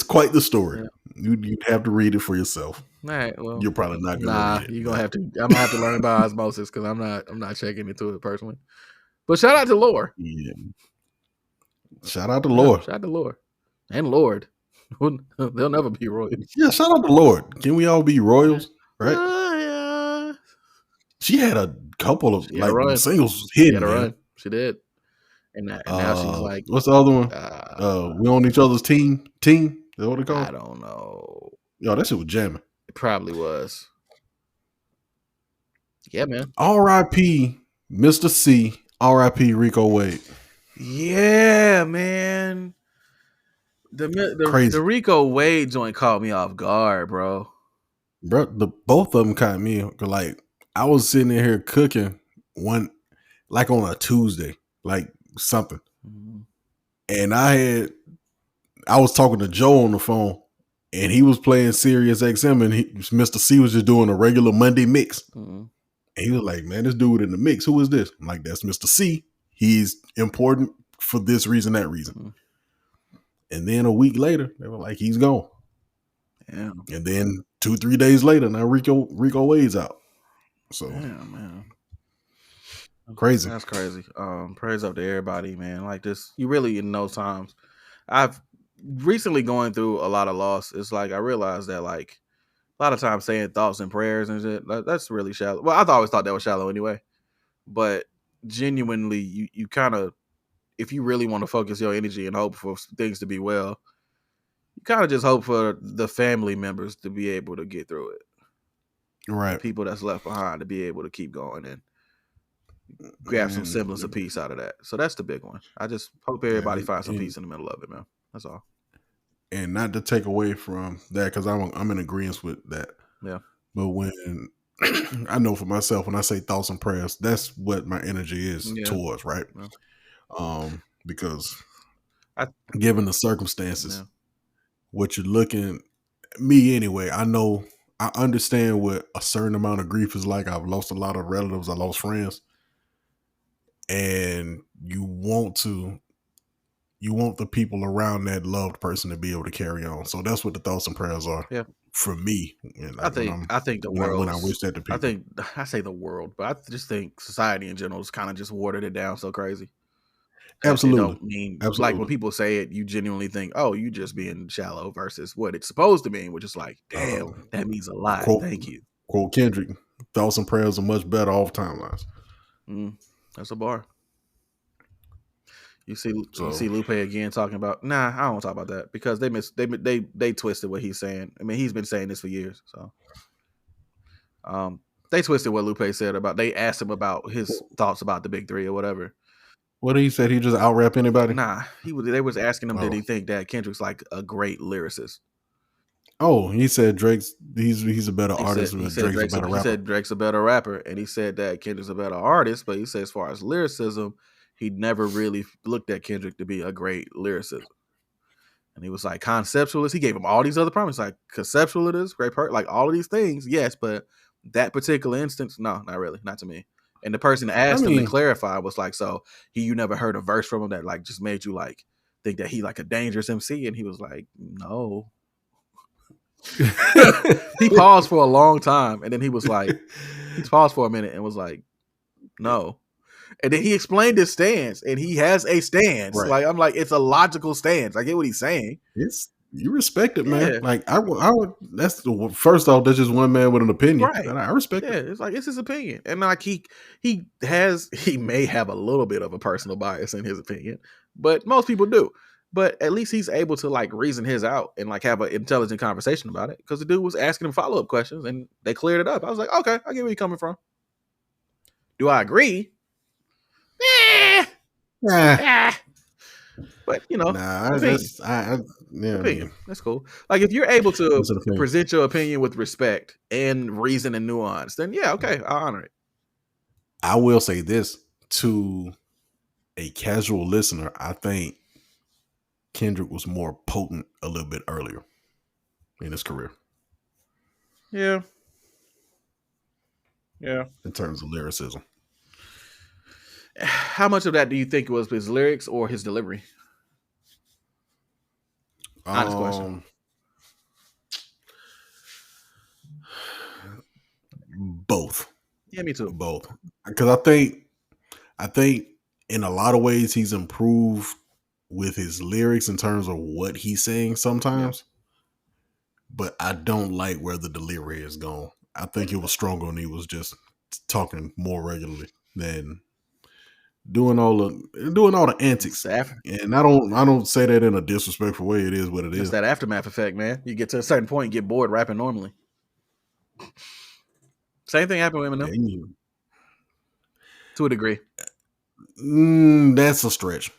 quite the story. Yeah. You'd have to read it for yourself. All right, well, you're probably not gonna read it. You're gonna have to. I'm gonna have to learn by osmosis because I'm not checking into it personally. But shout out to Lore. Yeah. Shout out to Lore. Shout out to Lore. And Lord. They'll never be royals. Yeah, shout out to Lord. Can we all be royals? Right? Yeah. She had a couple of singles hidden. She did. And now she's like, what's the other one? We on each other's team. Is that what they call it? I don't know. Yo, that shit was jamming. It probably was. Yeah, man. R.I.P. Mr. C. R.I.P. Rico Wade. Yeah, man. The Rico Wade joint caught me off guard, bro. Bro, both of them caught me. Like, I was sitting in here cooking on a Tuesday, like something. Mm-hmm. And I was talking to Joe on the phone, and he was playing Sirius XM, and Mr. C was just doing a regular Monday mix. Mm-hmm. And he was like, man, this dude in the mix, who is this? I'm like, that's Mr. C. He's important for this reason, that reason. Mm-hmm. And then a week later, they were like, he's gone. Yeah. And then 2-3 days later, now Rico Wade's out. So, yeah, man. Crazy. That's crazy. Praise up to everybody, man. Like this, you really in those times. I've recently going through a lot of loss. It's like I realized that like a lot of times saying thoughts and prayers and shit, that's really shallow. Well, I always thought that was shallow anyway. But genuinely, you kind of, if you really want to focus your energy and hope for things to be well, you kind of just hope for the family members to be able to get through it. Right. The people that's left behind to be able to keep going and grab some semblance of peace out of that. So that's the big one. I just hope everybody finds some peace in the middle of it, man. That's all. And not to take away from that, because I'm in agreement with that. Yeah. But when I know for myself, when I say thoughts and prayers, that's what my energy is towards, right? Yeah. Because given the circumstances, what you're looking, me anyway, I understand what a certain amount of grief is like. I've lost a lot of relatives, I lost friends, and you want the people around that loved person to be able to carry on. So that's what the thoughts and prayers are. Yeah. For me. And I think the world. When I wish that to people. I say the world, but I just think society in general has kind of just watered it down so crazy. Absolutely. Don't mean like when people say it, you genuinely think, oh, you just being shallow versus what it's supposed to mean, which is like, damn, that means a lot. Thank you. Quote Kendrick, thoughts and prayers are much better off timelines. That's a bar. You see Lupe again talking about, nah, I don't want to talk about that because they twisted what he's saying. I mean, he's been saying this for years. So they twisted what Lupe said about, they asked him about his thoughts about the big three or whatever. What he said, he just out rap anybody? Nah, they was asking him, did he think that Kendrick's like a great lyricist? Oh, he said Drake's he's a better artist. He said Drake's a better rapper, and he said that Kendrick's a better artist. But he said as far as lyricism, he never really looked at Kendrick to be a great lyricist. And he was like conceptualist. He gave him all these other promises, like conceptualist, great part, like all of these things. Yes, but that particular instance, no, not really, not to me. And the person that asked him to clarify was like, so you never heard a verse from him that like just made you like think that he like a dangerous MC? And he was like, no. He paused for a long time, and then he paused for a minute and was like, no. And then he explained his stance, and he has a stance. Right. Like I'm like, it's a logical stance. I get what he's saying. You respect it, man. Yeah. Like I would. That's the first off. That's just one man with an opinion, right? And I respect it. It's like it's his opinion, and like he may have a little bit of a personal bias in his opinion, but most people do. But at least he's able to like reason his out and like have an intelligent conversation about it. Because the dude was asking him follow-up questions and they cleared it up. I was like, okay, I get where you're coming from. Do I agree? But you know, opinion. That's cool. Like if you're able to present your opinion with respect and reason and nuance, then yeah, okay, I'll honor it. I will say this to a casual listener, I think Kendrick was more potent a little bit earlier in his career. Yeah. Yeah. In terms of lyricism. How much of that do you think was his lyrics or his delivery? Honest question. Both. Yeah, me too. Both. Because I think in a lot of ways he's improved with his lyrics in terms of what he's saying sometimes. Yeah. But I don't like where the delivery is going. I think it was stronger when he was just talking more regularly than doing all the antics. And I don't say that in a disrespectful way. It is what it is. It's that aftermath effect, man. You get to a certain point and get bored rapping normally. Same thing happened with Eminem. To a degree. That's a stretch.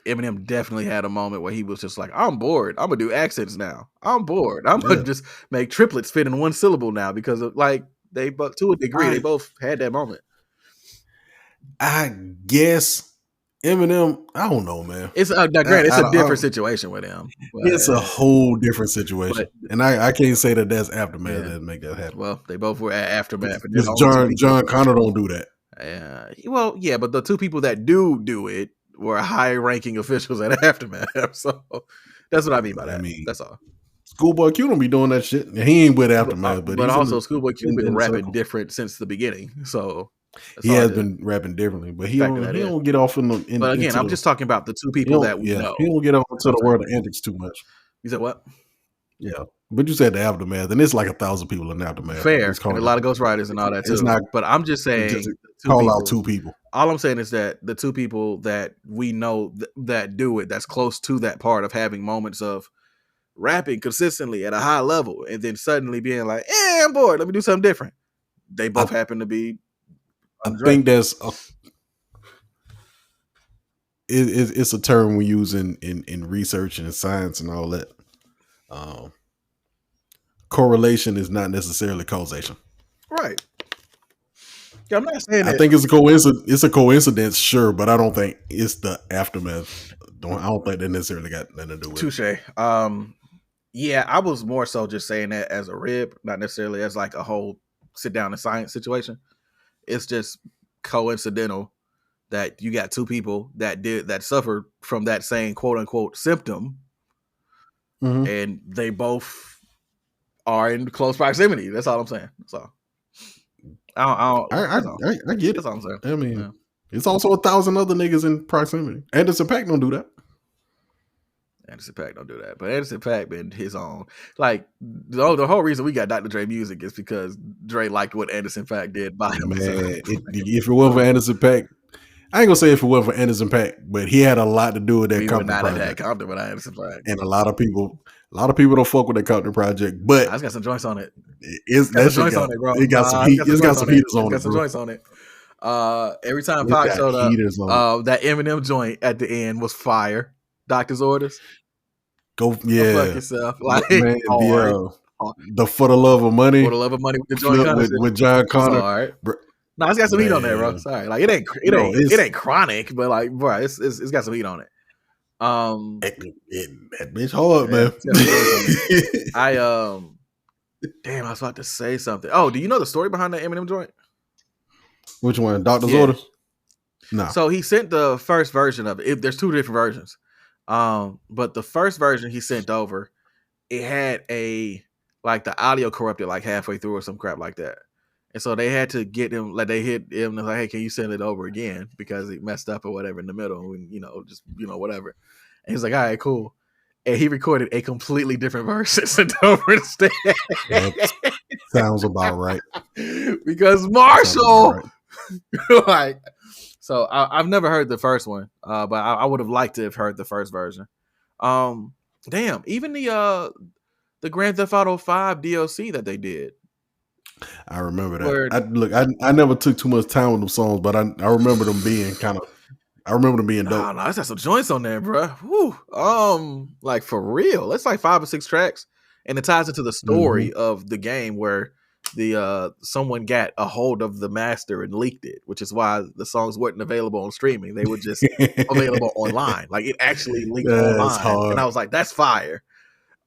Eminem definitely had a moment where he was just like, I'm bored. I'm going to do accents now. I'm bored. I'm going to just make triplets fit in one syllable now because of like they both, to a degree, they both had that moment. I guess Eminem, I don't know, man. It's a different situation with him. It's a whole different situation. And I can't say that that's Aftermath that make that happen. Well, they both were at Aftermath. John Connor don't do that. Well, yeah, but the two people that do it were high-ranking officials at Aftermath. So that's what I mean by that. That's all. Schoolboy Q don't be doing that shit. He ain't with Aftermath, but also Schoolboy Q been rapping different since the beginning. So he has been rapping differently, but he don't get off in the. But again, I'm just talking about the two people that we know. He don't get off into the world of antics too much. You said what? Yeah, But you said the aftermath, and it's like 1,000 people in the aftermath. Fair, and a lot of ghostwriters and all that too. It's not, but I'm just saying, just call out 2 people. All I'm saying is that the 2 people that we know that do it, that's close to that part of having moments of rapping consistently at a high level, and then suddenly being like, I'm bored. Let me do something different. They both happen to be. I think that's it's a term we use in research and science and all that. Correlation is not necessarily causation. Right. Yeah, I'm not saying I think it's a coincidence. It's a coincidence, sure, but I don't think it's the aftermath. I don't think that necessarily got nothing to do with it. Touche. Yeah, I was more so just saying that as a rib, not necessarily as like a whole sit down and science situation. It's just coincidental that you got 2 people that suffered from that same quote unquote symptom, and they both are in close proximity. That's all I'm saying. That's all. I get it. That's all I'm saying. I mean, it's also 1,000 other niggas in proximity. Anderson .Paak don't do that. Anderson .Paak don't do that. But Anderson .Paak been his own. Like, the whole reason we got Dr. Dre music is because Dre liked what Anderson .Paak did by him. Man, if it wasn't for Anderson .Paak, I ain't gonna say if it wasn't for Anderson .Paak, but he had a lot to do with that Compton project. Compton with Anderson .Paak. And a lot of people don't fuck with that Compton project, but it's got some joints on it. It's got some joints on it, bro. It got some heat. It's got some heaters on it. Got some joints on it. Every time Pac showed up, that Eminem joint at the end was fire. Doctor's orders. Go fuck yourself. Like, man, the For the Love of Money. For the Love of Money with the joint with John Connor. All right. No, it's got some heat on there, bro. Sorry, like it ain't chronic, but like, bro, it's got some heat on it. That bitch hard, man. Damn, I was about to say something. Oh, do you know the story behind that Eminem joint? Which one? Doctor's orders? No. So he sent the first version of it. There's 2 different versions. But the first version he sent over, it had the audio corrupted like halfway through or some crap like that. And so they had to get him, like they hit him and like, hey, can you send it over again? Because he messed up or whatever in the middle and, whatever. And he's like, all right, cool. And he recorded a completely different verse and sent over instead. Sounds about right. Because Marshall, right. So I've never heard the first one, but I would have liked to have heard the first version. Damn, even the Grand Theft Auto 5 DLC that they did. I remember that. I never took too much time with them songs, but I remember them being I remember them being dope. No, it's got some joints on there, bro. Whew. Like for real. It's like 5 or 6 tracks, and it ties into the story of the game where someone got a hold of the master and leaked it, which is why the songs weren't available on streaming. They were just available online. Like it actually leaked online, and I was like, "That's fire."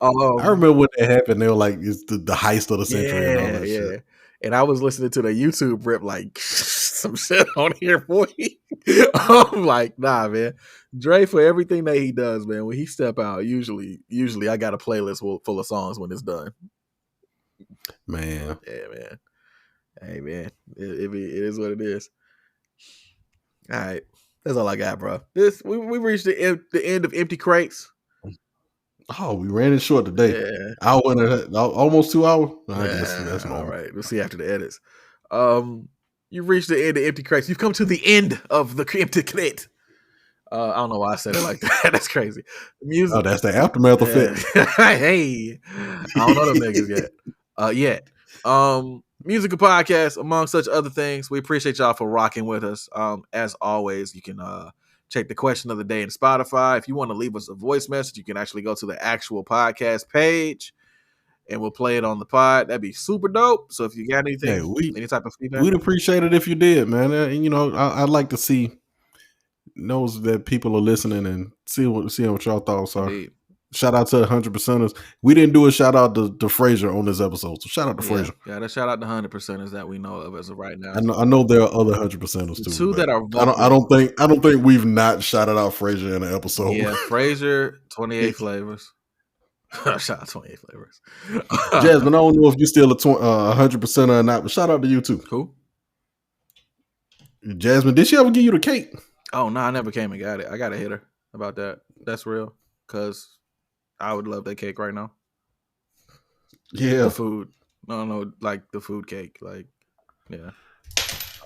I remember when that happened. They were like, "It's the heist of the century." And all that shit. And I was listening to the YouTube rip, like some shit on here, boy. I'm like, nah, man. Dre, for everything that he does, man, when he step out, usually I got a playlist full of songs when it's done. Man. Yeah, man. Hey, man. It is what it is. All right. That's all I got, bro. We reached the end of Empty Crates. Oh, we ran it short today. Yeah. Hour and almost 2 hours. That's all right. We'll see after the edits. You've reached the end of Empty Crates. You've come to the end of the Empty Crate. I don't know why I said it like that. That's crazy. Music. Oh, that's the aftermath effect. Hey, I don't know them niggas yet. Musical podcast, among such other things. We appreciate y'all for rocking with us. As always, you can check the question of the day in Spotify. If you want to leave us a voice message, you can actually go to the actual podcast page and we'll play it on the pod. That'd be super dope. So if you got anything, any type of feedback, we'd appreciate it if you did, man. I'd like to see knows that people are listening and see what y'all thoughts are. Indeed. Shout out to the 100%ers. We didn't do a shout out to Frazier on this episode, so shout out to Frazier. Yeah, that shout out to 100%ers that we know of as of right now. I know there are other 100%ers too. The 2 that are vocal. I don't think we've not shouted out Frazier in an episode. Yeah, Frazier, 28 flavors. Shout out 28 flavors. Jasmine, I don't know if you're still a 100%er or not, but shout out to you too. Cool. Jasmine, did she ever give you the cake? Oh no, I never came and got it. I gotta hit her about that. That's real, because I would love that cake right now. Yeah. The food. No, like the food cake. Like, yeah.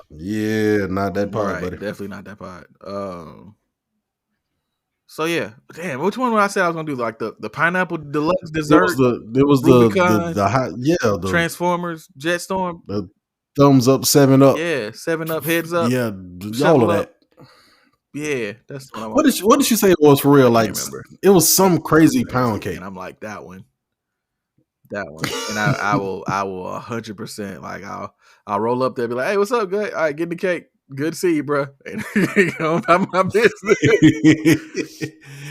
Yeah, not that part, Right. buddy. Definitely not that part. So yeah, damn. Which one would I say I was gonna do? Like the pineapple deluxe dessert, There was Rubicon, the hot, Transformers, Jetstorm, the thumbs up, 7 Up, yeah, 7 Up, Heads Up, yeah, all Shovel of Up. that. Yeah, that's what I want. What did she say it was for real? I Like can't remember. it was some crazy pound cake. And I'm like that one. And I will 100% like I'll roll up there and be like, hey, what's up, good? All right, get the cake. Good to see you, bro. And you know, about my business.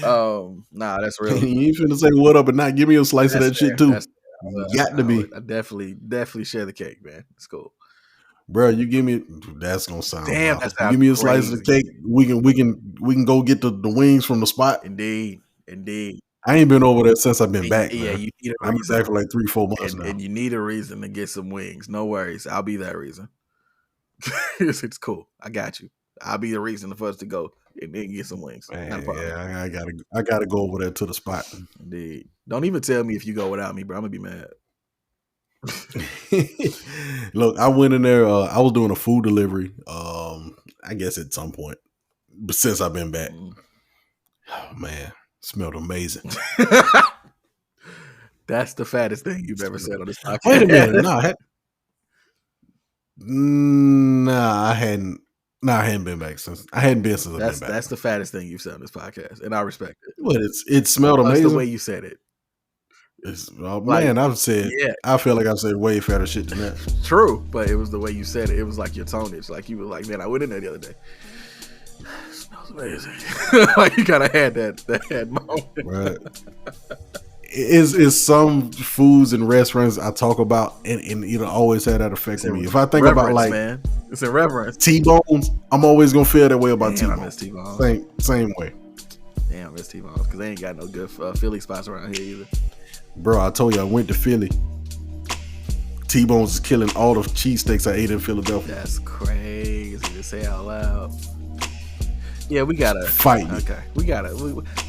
Nah, that's real. You ain't finna say what up and not give me a slice of that shit too. Got to be. I definitely share the cake, man. It's cool. Bro, you give me that's gonna sound damn. wild. You give me a slice of the cake. We can go get the wings from the spot. Indeed. I ain't been over there since I've been back. Yeah, man. you need I've been back for like 3-4 months now. And you need a reason to get some wings. No worries, I'll be that reason. It's cool. I got you. I'll be the reason for us to go and get some wings. Man, yeah, I gotta go over there to the spot. Indeed. Don't even tell me if you go without me, bro. I'm gonna be mad. Look, I went in there. I was doing a food delivery. I guess at some point, but since I've been back, oh man, smelled amazing. That's the fattest thing you've ever said on this podcast. Wait a minute, I hadn't been back since. I hadn't been since I've been back. That's the fattest thing you've said on this podcast, and I respect it. But it smelled amazing. That's the way you said it. Man, I feel like I've said way fatter shit than that. True, but it was the way you said it. It was like your tonage. Like you were like, man, I went in there the other day. It smells amazing. Like you kind of had that moment. Right. Is some foods and restaurants I talk about and always had that effect on me. If I think about like, man, it's in reverence. T-bones, I'm always gonna feel that way about T-bones. I miss T-bones. Same way. Damn, I miss T-bones because they ain't got no good Philly spots around here either. Bro, I told you I went to Philly. T-bones is killing all the cheesesteaks I ate in Philadelphia. That's crazy to say out loud. Yeah, we gotta fight. Okay, we gotta.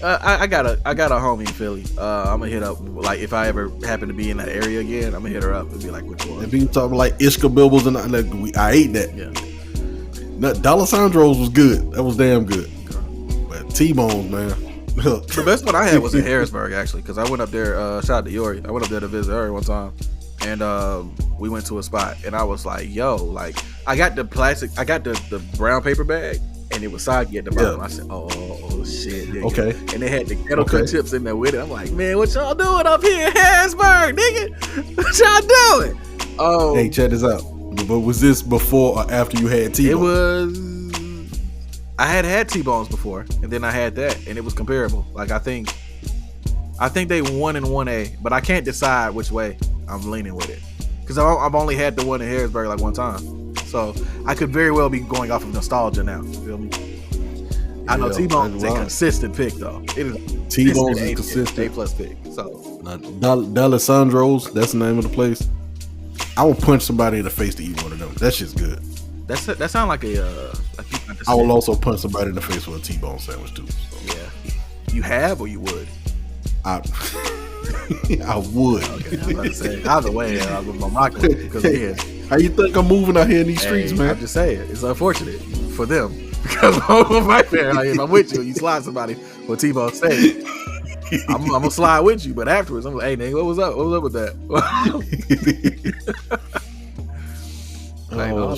I got a homie in Philly. I'm gonna hit up. Like if I ever happen to be in that area again, I'm gonna hit her up and be like, "Which one?" And people talking like Ishka Bibbles and I ate that. Yeah. D'Alessandro's was good. That was damn good. Okay. But T-bones, man. The best one I had was in Harrisburg actually, because I went up there. Shout out to Yori. I went up there to visit her one time, and we went to a spot, and I was like, "Yo, like I got the plastic, I got the brown paper bag." And it was soggy at the bottom. Yeah. I said, "Oh shit, nigga." Okay. And they had the kettle cooked chips in there with it. I'm like, "Man, what y'all doing up here in Harrisburg, nigga? What y'all doing?" Oh, hey, check this out. But was this before or after you had T-bones? It was. I had T-bones before, and then I had that, and it was comparable. Like I think they 1 and 1A, but I can't decide which way I'm leaning with it because I've only had the one in Harrisburg like one time. So I could very well be going off of nostalgia now. You feel me? I know T-Bone is a consistent pick though. It is T-Bone is consistent A+ pick. So D'Alessandro's, that's the name of the place. I will punch somebody in the face to eat one of them. That shit's good. That sound like a. I will also punch somebody in the face with a T-bone sandwich too. So. Yeah, you have or you would. I would. Okay, I was about to say either way. I'm not going because again. How you think I'm moving out here in these streets, man? I'm just saying, it's unfortunate for them because of my parents. Like, if I'm with you, you slide somebody for T-bone steak. I'm gonna slide with you, but afterwards, I'm like, "Hey, nigga, what was up? What was up with that?" Like, all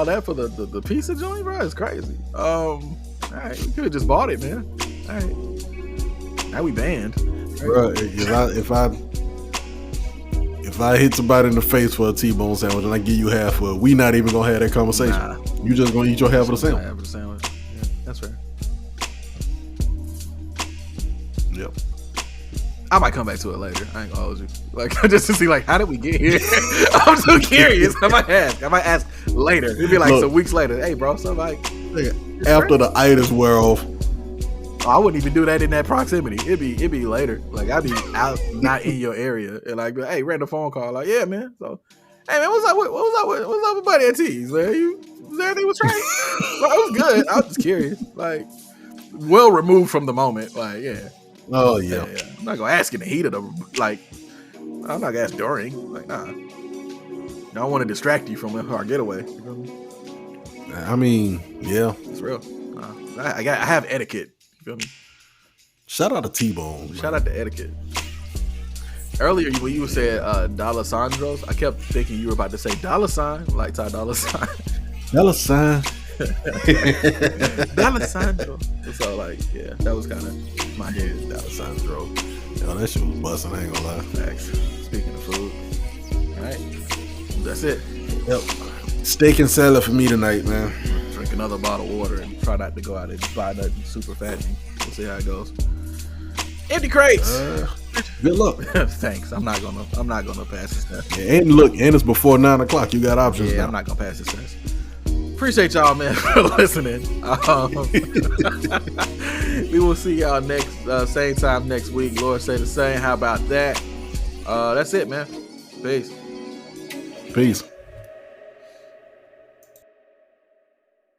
that for the pizza joint, bro. It's crazy. All right, we could have just bought it, man. All right, now we banned, bro. If I hit somebody in the face for a T-bone sandwich and I give you half of it, we not even gonna have that conversation. Nah. You just gonna eat your half of the sandwich. Half of the sandwich. Yeah, that's fair. Yep. I might come back to it later. I ain't gonna hold you. Like just to see like how did we get here? I'm so curious. I might ask later. It'd be like some weeks later. Hey bro, somebody after the itis wear off. I wouldn't even do that in that proximity. It'd be later. Like I'd be out, not in your area, and like, hey, random phone call. Like, yeah, man. So, hey, man, what's up with buddy at T's, man? Everything was right? Well, it was good. I was just curious. Like, well removed from the moment. Like, yeah. Oh yeah. I'm not gonna ask in the heat of the like. I'm not gonna ask during. Like, nah. I don't want to distract you from our getaway. You feel me? I mean, yeah, it's real. I have etiquette. You feel me? Shout out to T-Bone. Shout out to etiquette. Earlier, when you said Dollar Sandros, I kept thinking you were about to say dollar sign, like Ty Dollar Sign. Dollar sign. Dollar Sandro. So, like, yeah, that was kind of my head. Dollar Sandro. Yo, that shit was busting. I ain't gonna lie. Facts. Speaking of food. All right. That's it. Yep. Steak and salad for me tonight, man. Drink another bottle of water and try not to go out and buy nothing super fattening. We'll see how it goes. Empty crates. Good luck. Thanks. I'm not gonna pass this test. Yeah, and look, and it's before 9 o'clock. You got options. Yeah, now. I'm not gonna pass this test. Appreciate y'all, man, for listening. We will see y'all next same time next week. Lord say the same. How about that? That's it, man. Peace. Peace.